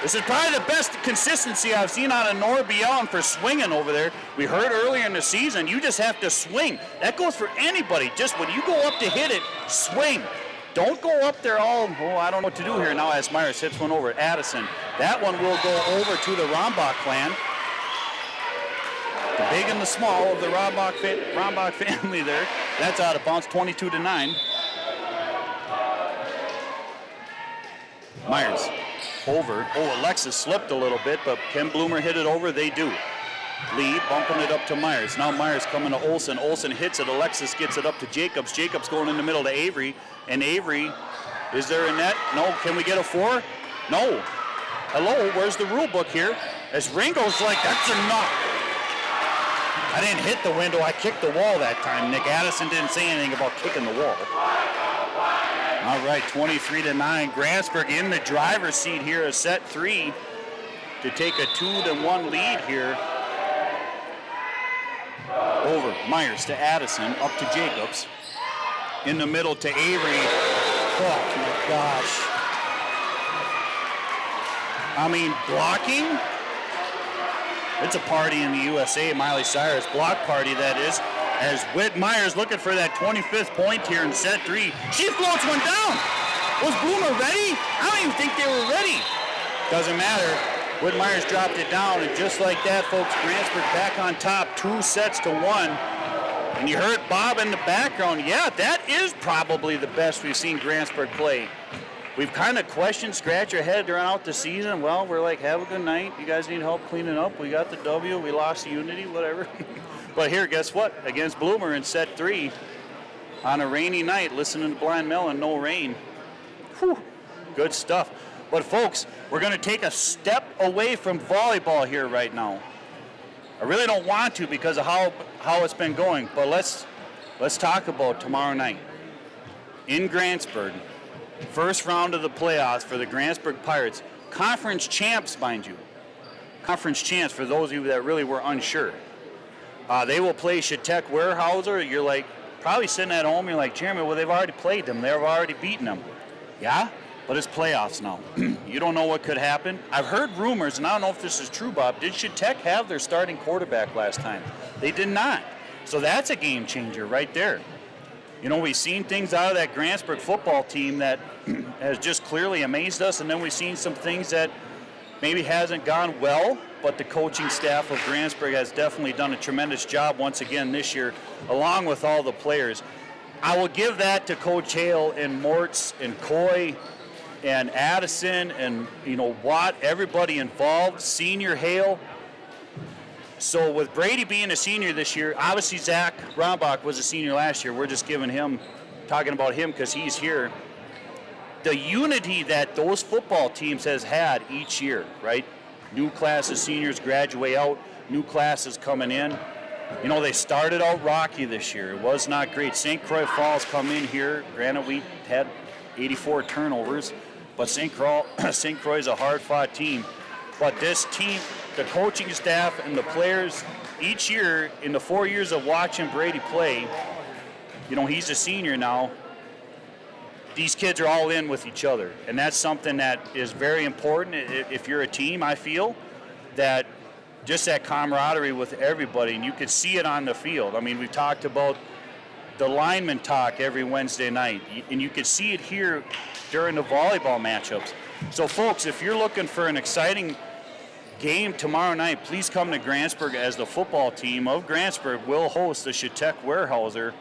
This is probably the best consistency I've seen out of Nora Beyond for swinging over there. We heard earlier in the season, you just have to swing. That goes for anybody. Just when you go up to hit it, swing. Don't go up there all, I don't know what to do here now as Myers hits one over at Addison. That one will go over to the Rombach clan. The big and the small of the Rombach family there. That's out of bounds, 22-9. Myers over. Alexis slipped a little bit, but can Bloomer hit it over? They do. Lee bumping it up to Myers. Now Myers coming to Olsen. Olsen hits it. Alexis gets it up to Jacobs. Jacobs going in the middle to Avery. And Avery, is there a net? No. Can we get a 4? No. Hello, where's the rule book here? As Ringo's like, that's enough. I didn't hit the window. I kicked the wall that time. Nick Addison didn't say anything about kicking the wall. All right, 23-9. Grantsburg in the driver's seat here as set 3 to take a 2-1 lead here. Over. Myers to Addison, up to Jacobs. In the middle to Avery. Oh my gosh. I mean, blocking. It's a party in the USA, Miley Cyrus. Block party, that is. As Whit Myers looking for that 25th point here in set 3. She floats one down. Was Bloomer ready? I don't even think they were ready. Doesn't matter. Whit Myers dropped it down, and just like that, folks, Grantsburg back on top, 2-1. And you heard Bob in the background. Yeah, that is probably the best we've seen Grantsburg play. We've kind of questioned, scratch your head throughout the season. Well, we're like, have a good night. You guys need help cleaning up. We got the W. We lost the Unity, whatever. But here, guess what? Against Bloomer in set 3 on a rainy night, listening to Blind Melon, no rain. Whew, good stuff. But folks, we're going to take a step away from volleyball here right now. I really don't want to because of how it's been going. But let's talk about tomorrow night in Grantsburg. First round of the playoffs for the Grantsburg Pirates. Conference champs, mind you. Conference champs for those of you that really were unsure. They will play Shatek Weyerhaeuser. You're like, probably sitting at home, you're like, Jeremy, well, they've already played them. They've already beaten them. Yeah, but it's playoffs now. You don't know what could happen. I've heard rumors, and I don't know if this is true, Bob. Did Shatek have their starting quarterback last time? They did not. So that's a game changer right there. You know, we've seen things out of that Grantsburg football team that has just clearly amazed us, and then we've seen some things that maybe hasn't gone well, but the coaching staff of Grantsburg has definitely done a tremendous job once again this year, along with all the players. I will give that to Coach Hale and Mortz and Coy and Addison and, Watt, everybody involved, Senior Hale. So with Brady being a senior this year, obviously Zach Rombach was a senior last year. We're just talking about him because he's here. The unity that those football teams has had each year, right? New class of seniors graduate out, new classes coming in. They started out rocky this year. It was not great. St. Croix Falls come in here. Granted, we had 84 turnovers, but St. Croix is a hard-fought team. But this team, the coaching staff and the players, each year in the 4 years of watching Brady play, you know, he's a senior now, these kids are all in with each other. And that's something that is very important if you're a team, I feel, that just that camaraderie with everybody, and you could see it on the field. I mean, we've talked about the lineman talk every Wednesday night, and you could see it here during the volleyball matchups. So, folks, if you're looking for an exciting game tomorrow night, please come to Grantsburg, as the football team of Grantsburg will host the Shatek Weyerhaeuser.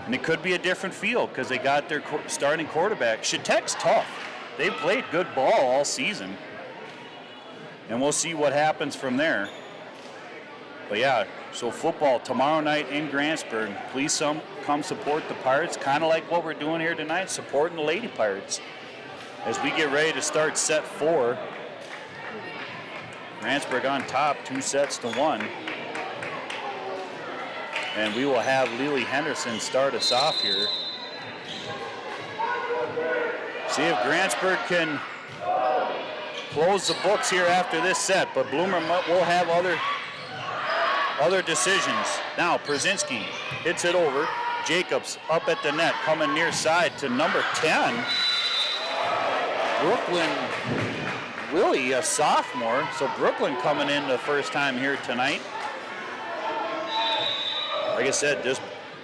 And it could be a different field because they got their starting quarterback. Shatek's tough. They've played good ball all season. And we'll see what happens from there. But yeah, so football tomorrow night in Grantsburg. Please come support the Pirates, kind of like what we're doing here tonight, supporting the Lady Pirates. As we get ready to start set 4. Grantsburg on top, 2-1. And we will have Lily Henderson start us off here. See if Grantsburg can close the books here after this set, but Bloomer will have other decisions. Now Przinski hits it over. Jacobs up at the net, coming near side to number 10. Brooklyn Willie, a sophomore, so Brooklyn coming in the first time here tonight. Like I said, this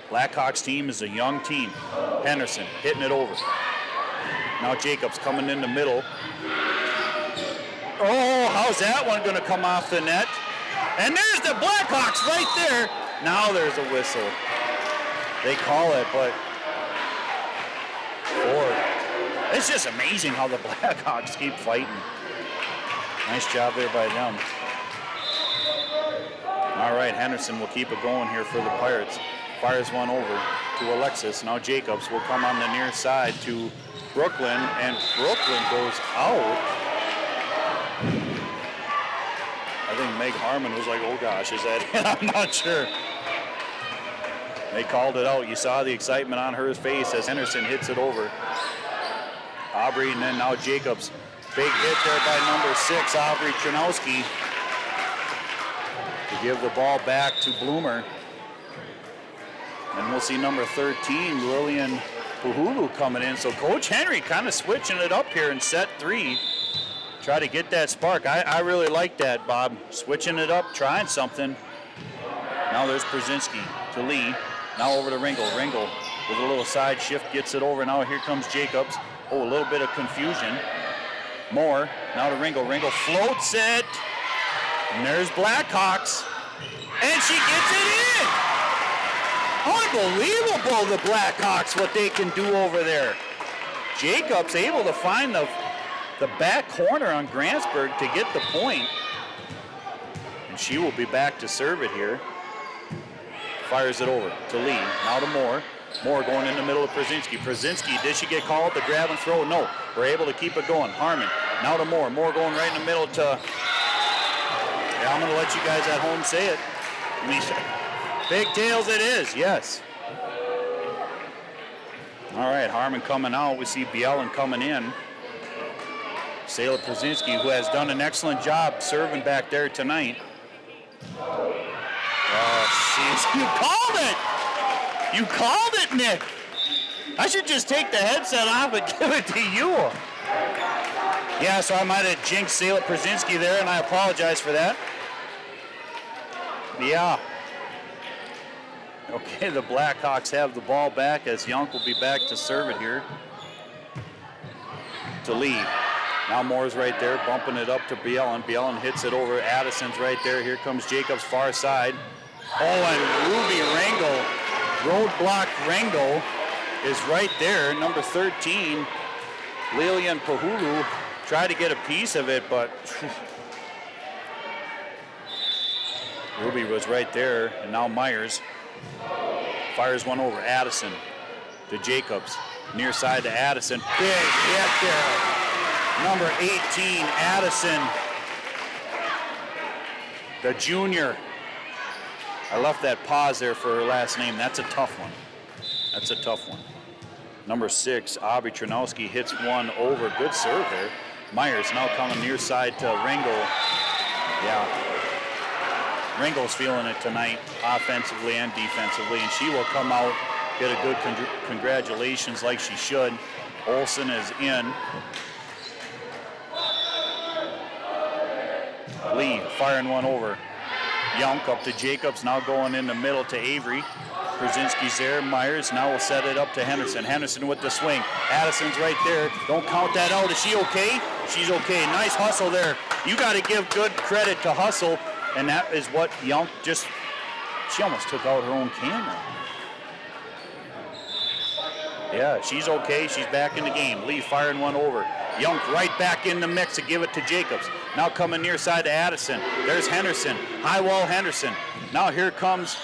Blackhawks team is a young team. Henderson hitting it over. Now Jacobs coming in the middle. Oh, how's that one going to come off the net? And there's the Blackhawks right there. Now there's a whistle. They call it, but it's just amazing how the Blackhawks keep fighting. Nice job there by them. All right, Henderson will keep it going here for the Pirates. Fires one over to Alexis. Now Jacobs will come on the near side to Brooklyn, and Brooklyn goes out. I think Meg Harmon was like, oh gosh, is that it? I'm not sure. They called it out. You saw the excitement on her face as Henderson hits it over. Aubrey, and then now Jacobs. Big hit there by number 6, Aubrey Chernowski, to give the ball back to Bloomer. And we'll see number 13, Lillian Puhulu, coming in. So Coach Henry kind of switching it up here in set 3. Try to get that spark. I really like that, Bob. Switching it up, trying something. Now there's Przinski to Lee. Now over to Ringel. Ringel with a little side shift gets it over. Now here comes Jacobs. Oh, a little bit of confusion. Moore, now to Ringel. Ringel floats it. And there's Blackhawks. And she gets it in. Unbelievable, the Blackhawks, what they can do over there. Jacobs able to find the back corner on Grantsburg to get the point. And she will be back to serve it here. Fires it over to Lee. Now to Moore. Moore going in the middle of Przinski. Przinski, did she get called the grab and throw? No. We're able to keep it going. Harmon, now to Moore. Moore going right in the middle to... Yeah, I'm going to let you guys at home say it. Big tails it is, yes. All right, Harmon coming out. We see Bielen coming in. Sayla Przinski, who has done an excellent job serving back there tonight. Oh, jeez, you called it! You called it, Nick. I should just take the headset off and give it to you. Yeah, so I might have jinxed Sayla Przinski there, and I apologize for that. Yeah. Okay, the Blackhawks have the ball back as Young will be back to serve it here. To Lee. Now Moore's right there, bumping it up to Bielen. Bielen hits it over. Addison's right there. Here comes Jacobs, far side. Oh, and Ruby Rangel, roadblock Rangel, is right there. Number 13, Lilian Pahulu, tried to get a piece of it, but Ruby was right there. And now Myers fires one over. Addison to Jacobs. Near side to Addison. Big hit there. Number 18, Addison, the junior. I left that pause there for her last name. That's a tough one. That's a tough one. Number 6, Aubrey Chernowski hits one over. Good serve there. Myers now coming near side to Ringel. Yeah. Ringo's feeling it tonight, offensively and defensively, and she will come out, get a good congratulations like she should. Olsen is in. Lee firing one over. Younk up to Jacobs, now going in the middle to Avery. Krasinski's there, Myers now will set it up to Henderson. Henderson with the swing. Addison's right there. Don't count that out. Is she okay? She's okay. Nice hustle there. You got to give good credit to hustle, and that is what Younk just, she almost took out her own camera. Yeah, she's okay. She's back in the game. Lee firing one over. Younk right back in the mix to give it to Jacobs. Now coming near side to Addison. There's Henderson. High wall Henderson. Now here comes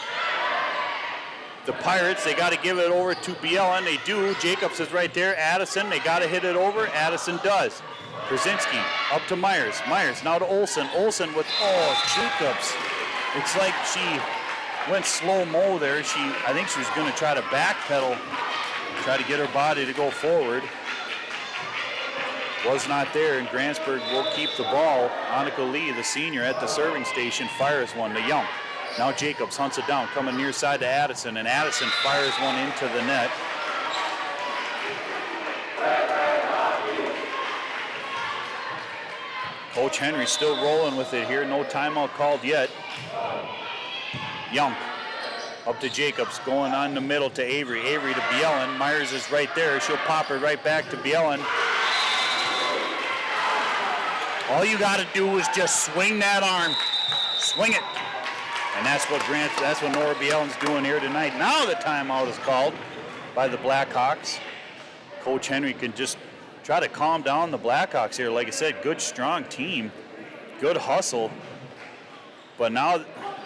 the Pirates. They got to give it over to Bielan. They do. Jacobs is right there. Addison, they got to hit it over. Addison does. Krasinski up to Myers. Myers now to Olsen. Olsen with, Jacobs. It's like she went slow-mo there. I think she was going to try to backpedal, try to get her body to go forward. Was not there, and Grantsburg will keep the ball. Annika Lee, the senior at the serving station, fires one to Young. Now Jacobs hunts it down, coming near side to Addison, and Addison fires one into the net. Coach Henry still rolling with it here. No timeout called yet. Young up to Jacobs, going on the middle to Avery. Avery to Bielan. Myers is right there. She'll pop it right back to Bielan. All you got to do is just swing that arm. Swing it. And that's what Nora Bielan's doing here tonight. Now the timeout is called by the Blackhawks. Coach Henry can just try to calm down the Blackhawks here. Like I said, good, strong team. Good hustle. But now,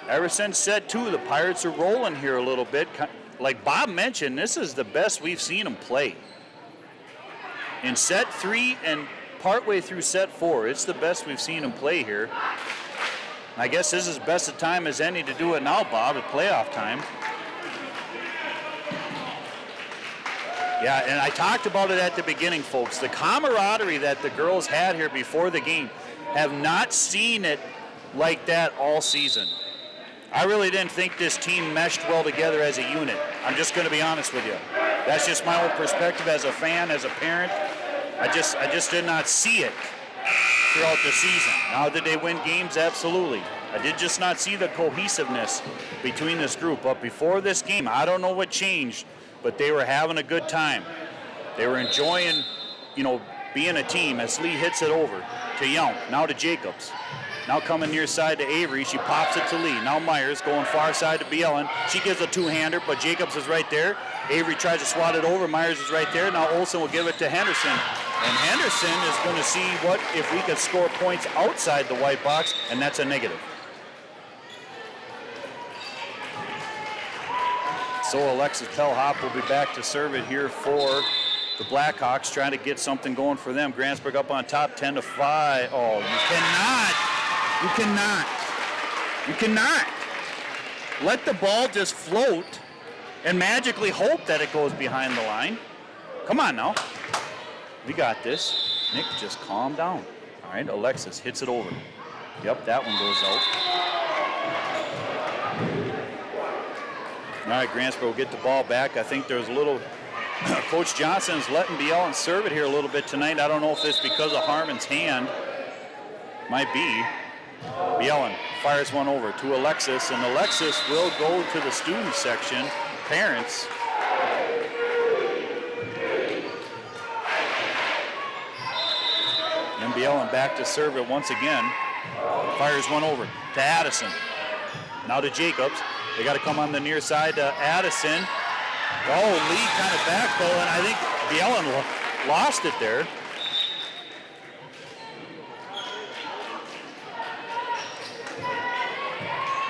ever since set 2, the Pirates are rolling here a little bit. Like Bob mentioned, this is the best we've seen them play. In set 3 and partway through set 4, it's the best we've seen them play here. I guess this is as best a time as any to do it now, Bob, at playoff time. Yeah, and I talked about it at the beginning, folks. The camaraderie that the girls had here before the game, have not seen it like that all season. I really didn't think this team meshed well together as a unit. I'm just going to be honest with you. That's just my own perspective as a fan, as a parent. I just did not see it throughout the season. Now, did they win games? Absolutely. I did just not see the cohesiveness between this group. But before this game, I don't know what changed, but they were having a good time. They were enjoying, being a team as Lee hits it over to Young. Now to Jacobs. Now coming near side to Avery. She pops it to Lee. Now Myers going far side to Bielan. She gives a two-hander, but Jacobs is right there. Avery tries to swat it over. Myers is right there. Now Olsen will give it to Henderson. And Henderson is going to see what if we could score points outside the white box, and that's a negative. So Alexis Pellhop will be back to serve it here for the Blackhawks, trying to get something going for them. Grantsburg up on top, 10-5. Oh, you cannot let the ball just float and magically hope that it goes behind the line. Come on now. We got this. Nick, just calm down. All right, Alexis hits it over. Yep, that one goes out. All right, Grantsburg will get the ball back. I think there's a little... Coach Johnson's letting Bielan serve it here a little bit tonight. I don't know if it's because of Harmon's hand. Might be. Bielan fires one over to Alexis, and Alexis will go to the student section. Parents. And Bielan back to serve it once again. Fires one over to Addison. Now to Jacobs. They got to come on the near side to Addison. Oh, Lee kind of backpedaling. I think Bielan lost it there.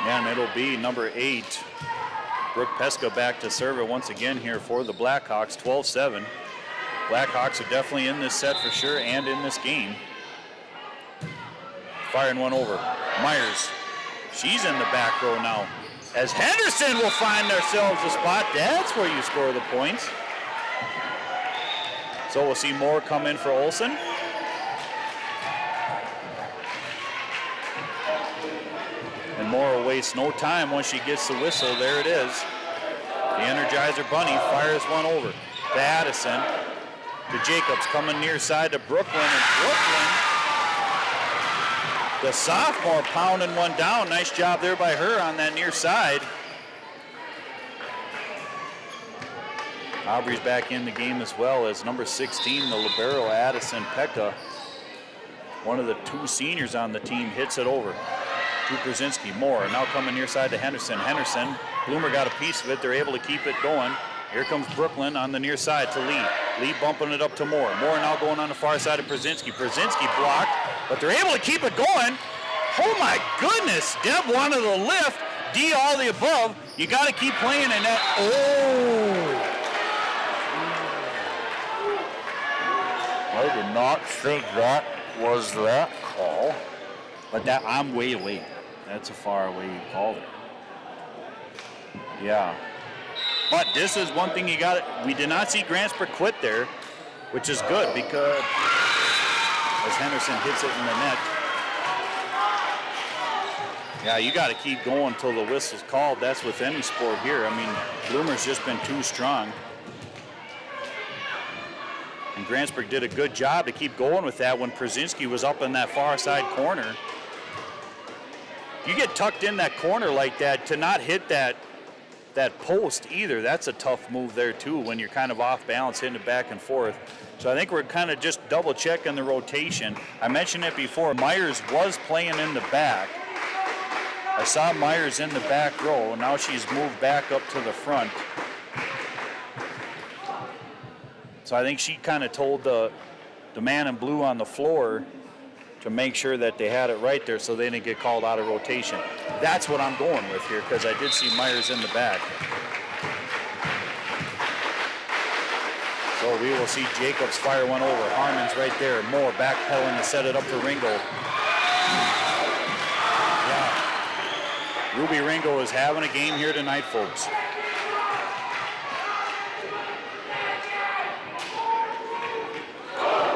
And it'll be number 8. Brooke Pesca back to serve it once again here for the Blackhawks, 12-7. Blackhawks are definitely in this set for sure and in this game. Firing one over. Myers. She's in the back row now. As Henderson will find themselves a spot. That's where you score the points. So we'll see more come in for Olsen. And Moore will waste no time once she gets the whistle. There it is. The Energizer Bunny fires one over to Addison. To Jacobs, coming near side to Brooklyn. And Brooklyn, the sophomore, pounding one down. Nice job there by her on that near side. Aubrey's back in the game as well as number 16, the libero, Addison Pekka. One of the two seniors on the team hits it over to Brzezinski. Moore now coming near side to Henderson. Henderson, Bloomer got a piece of it. They're able to keep it going. Here comes Brooklyn on the near side to Lee. Lee bumping it up to Moore. Moore now going on the far side of Brzezinski. Brzezinski blocked, but they're able to keep it going. Oh my goodness, Deb wanted to lift. D, all the above. You got to keep playing in that. Oh! I did not think that was that call, but that I'm way away. That's a far away call there. Yeah. But this is one thing you got. We did not see Grantsburg quit there, which is good because as Henderson hits it in the net. Yeah, you got to keep going until the whistle's called. That's with any sport here. I mean, Bloomer's just been too strong. And Grantsburg did a good job to keep going with that when Brzezinski was up in that far side corner. You get tucked in that corner like that, to not hit that post either, that's a tough move there too when you're kind of off balance, hitting it back and forth. So I think we're kind of just double checking the rotation. I mentioned it before, Myers was playing in the back. I saw Myers in the back row, now she's moved back up to the front. So I think she kind of told the man in blue on the floor to make sure that they had it right there so they didn't get called out of rotation. That's what I'm going with here because I did see Myers in the back. So we will see Jacobs fire one over. Harmon's right there. Moore backpedaling to set it up to Ringo. Yeah. Ruby Ringo is having a game here tonight, folks.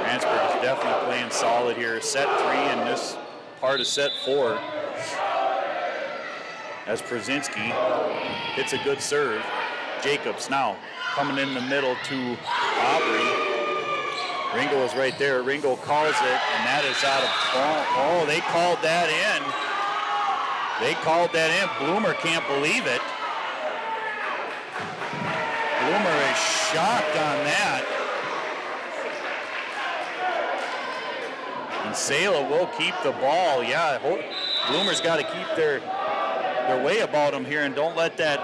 Grantsburg is definitely playing solid here. Set 3 and this part of set 4. As Brzezinski hits a good serve. Jacobs now coming in the middle to Aubrey. Ringo is right there. Ringo calls it, and that is out of oh, they called that in. They called that in. Bloomer can't believe it. Bloomer is shocked on that. And Sela will keep the ball. Yeah, Bloomer's got to keep their way about them here and don't let that.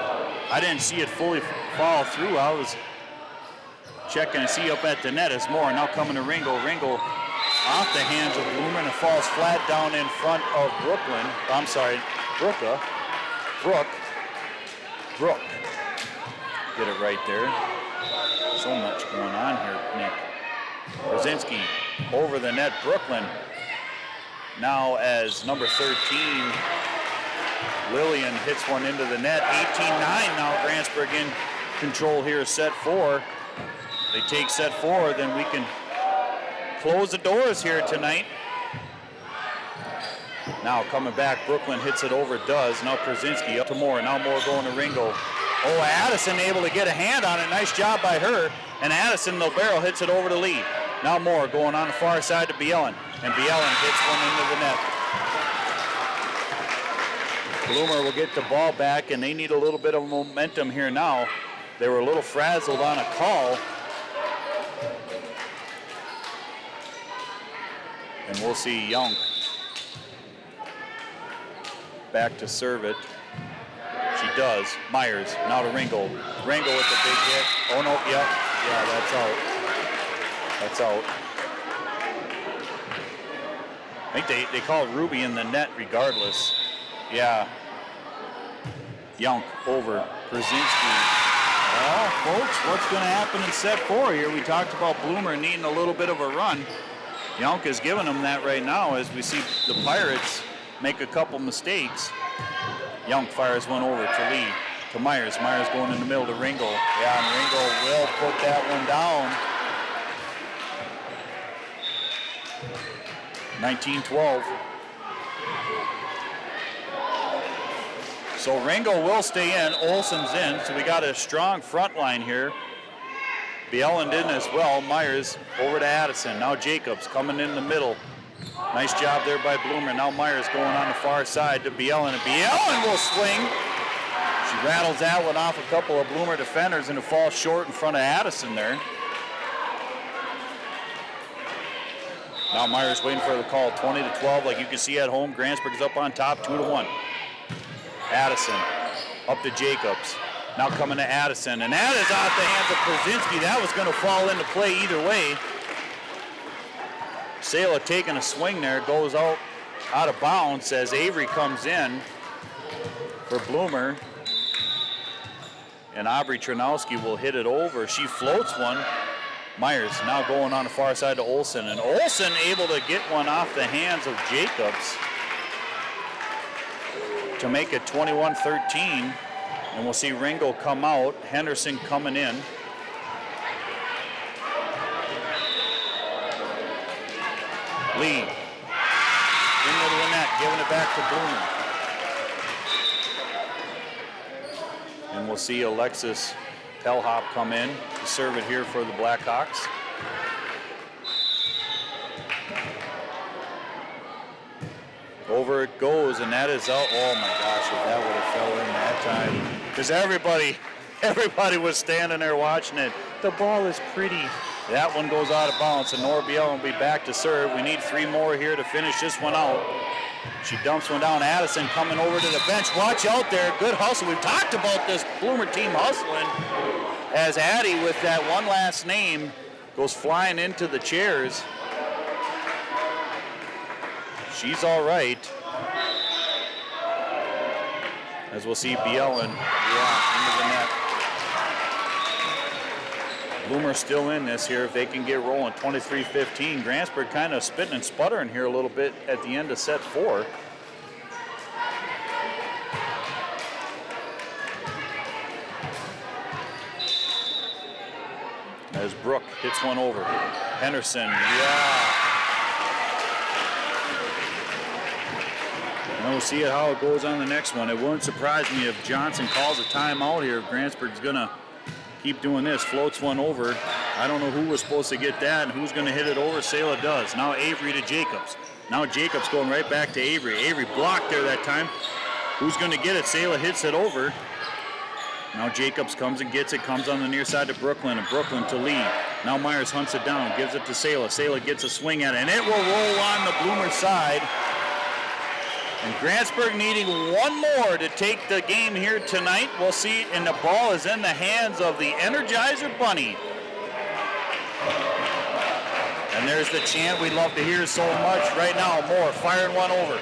I didn't see it fully fall through. I was checking to see up at the net as Moore. Now coming to Ringo. Ringo off the hands of Bloomer and it falls flat down in front of Brooklyn. I'm sorry, Brooke. Get it right there. So much going on here, Nick. Brzezinski over the net. Brooklyn now as number 13. Lillian hits one into the net. 18-9 now. Grantsburg in control here. Set 4. They take set 4, then we can close the doors here tonight. Now coming back, Brooklyn hits it over, does. Now Brzezinski up to Moore. Now Moore going to Ringo. Oh, Addison able to get a hand on it. Nice job by her. And Addison, the barrel, hits it over to Lee. Now Moore going on the far side to Bielen. And Bielen hits one into the net. Bloomer will get the ball back, and they need a little bit of momentum here now. They were a little frazzled on a call. And we'll see Young back to serve it. She does. Myers now to Ringo. Ringo with the big hit. Oh no, yep. Yeah, that's out. That's out. I think they called Ruby in the net regardless. Yeah. Young over Brzezinski. Well, folks, what's going to happen in set 4 here? We talked about Bloomer needing a little bit of a run. Young is giving them that right now as we see the Pirates make a couple mistakes. Young fires one over to Lee, to Myers. Myers going in the middle to Ringo. Yeah, and Ringo will put that one down. 19-12. So Ringo will stay in, Olson's in, so we got a strong front line here. Bjelland in as well. Myers over to Addison. Now Jacobs coming in the middle. Nice job there by Bloomer. Now Myers going on the far side to Bjelland, and Bjelland will swing. She rattles that one off a couple of Bloomer defenders, and it falls short in front of Addison there. Now Myers waiting for the call. 20-12, like you can see at home. Grantsburg is up on top, 2-1. Addison up to Jacobs. Now coming to Addison, and that is off the hands of Krasinski. That was going to fall into play either way. Sala taking a swing there, goes out of bounds as Avery comes in for Bloomer. And Aubrey Tranowski will hit it over. She floats one. Myers now going on the far side to Olson, and Olson able to get one off the hands of Jacobs to make it 21-13. And we'll see Ringo come out, Henderson coming in. Lee, into the net, giving it back to Bloomer. And we'll see Alexis Pellhop come in to serve it here for the Blackhawks. Over it goes, and that is out. Oh my gosh, if that would have fell in that time. Because everybody was standing there watching it. The ball is pretty. That one goes out of bounds, and Nora Bjelland will be back to serve. We need 3 more here to finish this one out. She dumps one down. Addison coming over to the bench. Watch out there. Good hustle. We've talked about this Bloomer team hustling as Addie, with that one last name, goes flying into the chairs. She's all right. As we'll see Bjelland, into the net. Bloomer still in this here if they can get rolling. 23-15. Grantsburg kind of spitting and sputtering here a little bit at the end of set 4. As Brooke hits one over. Henderson, And we'll see how it goes on the next one. It wouldn't surprise me if Johnson calls a timeout here. If Grantsburg's gonna keep doing this, floats one over. I don't know who was supposed to get that and who's gonna hit it over. Sala does. Now Avery to Jacobs. Now Jacobs going right back to Avery. Avery blocked there that time. Who's gonna get it? Sala hits it over. Now Jacobs comes and gets it, comes on the near side to Brooklyn, and Brooklyn to Lee. Now Myers hunts it down, gives it to Sala. Sala gets a swing at it, and it will roll on the Bloomer side. And Grantsburg needing one more to take the game here tonight. We'll see, and the ball is in the hands of the Energizer Bunny. And there's the chant we love to hear so much. Right now, Moore firing one over.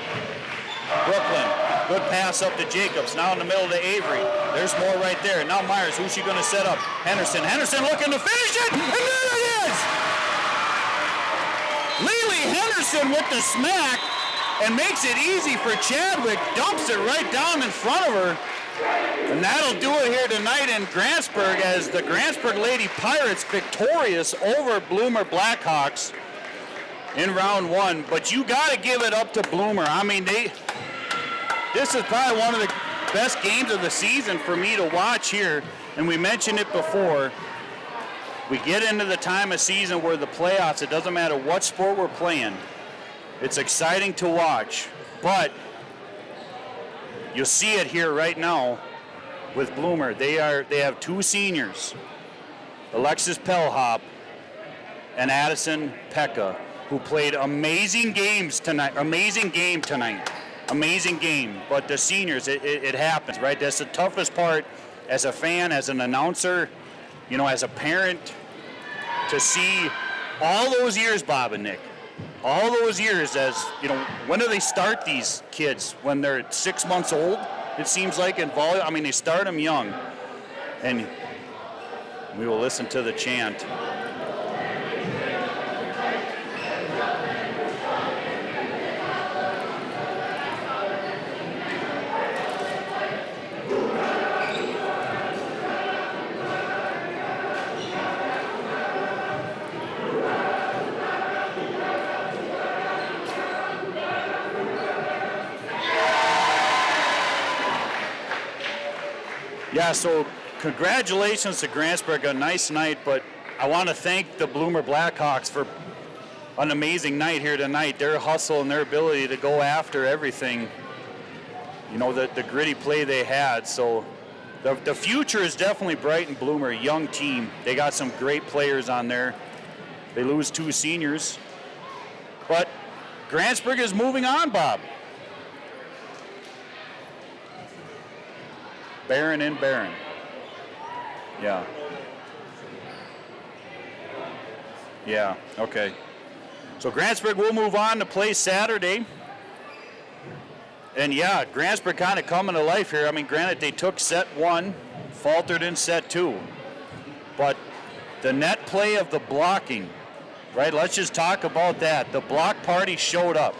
Brooklyn, good pass up to Jacobs. Now in the middle to Avery. There's Moore right there. Now Myers, who's she going to set up? Henderson. Henderson looking to finish it, and there it is! Lily Henderson with the smack, and makes it easy for Chadwick, dumps it right down in front of her. And that'll do it here tonight in Grantsburg as the Grantsburg Lady Pirates victorious over Bloomer Blackhawks in round 1. But you got to give it up to Bloomer. I mean, this is probably one of the best games of the season for me to watch here. And we mentioned it before. We get into the time of season where the playoffs, it doesn't matter what sport we're playing. It's exciting to watch, but you'll see it here right now with Bloomer. They have 2 seniors, Alexis Pellhop and Addison Pekka, who played amazing games tonight. Amazing game tonight. Amazing game. But the seniors, it happens, right? That's the toughest part as a fan, as an announcer, you know, as a parent, to see all those years, Bob and Nick. All those years, as you know, when do they start these kids? When they're 6 months old, it seems like in volleyball. I mean, they start them young. And we will listen to the chant. Yeah, so congratulations to Grantsburg, a nice night, but I want to thank the Bloomer Blackhawks for an amazing night here tonight. Their hustle and their ability to go after everything, you know, the gritty play they had. So the future is definitely bright in Bloomer, a young team. They got some great players on there. They lose 2 seniors. But Grantsburg is moving on, Bob. Barron and Barron. Yeah. Yeah, okay. So Grantsburg will move on to play Saturday. And yeah, Grantsburg kind of coming to life here. I mean, granted, they took set 1, faltered in set 2. But the net play of the blocking, right? Let's just talk about that. The block party showed up.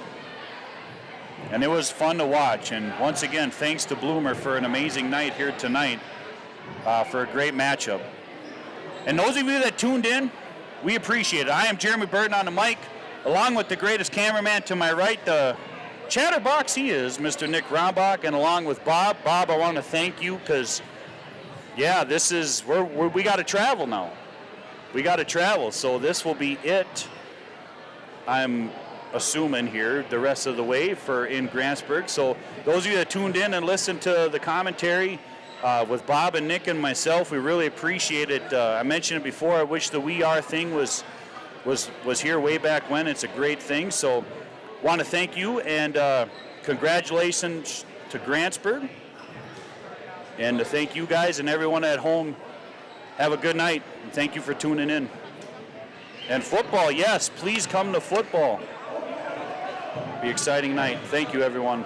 And it was fun to watch. And once again, thanks to Bloomer for an amazing night here tonight, for a great matchup. And those of you that tuned in, we appreciate it. I am Jeremy Burton on the mic, along with the greatest cameraman to my right, the chatterbox he is, Mr. Nick Rombach, and along with Bob. Bob, I want to thank you because, yeah, this is, we got to travel now. We got to travel, so this will be it, I'm assuming here, the rest of the way for in Grantsburg. So those of you that tuned in and listened to the commentary with Bob and Nick and myself, we really appreciate it. I mentioned it before, I wish the We Are thing was here way back when. It's a great thing, so want to thank you, and congratulations to Grantsburg, and to thank you guys and everyone at home. Have a good night, and thank you for tuning in. And football, yes, please come to football. Be an exciting night. Thank you, everyone.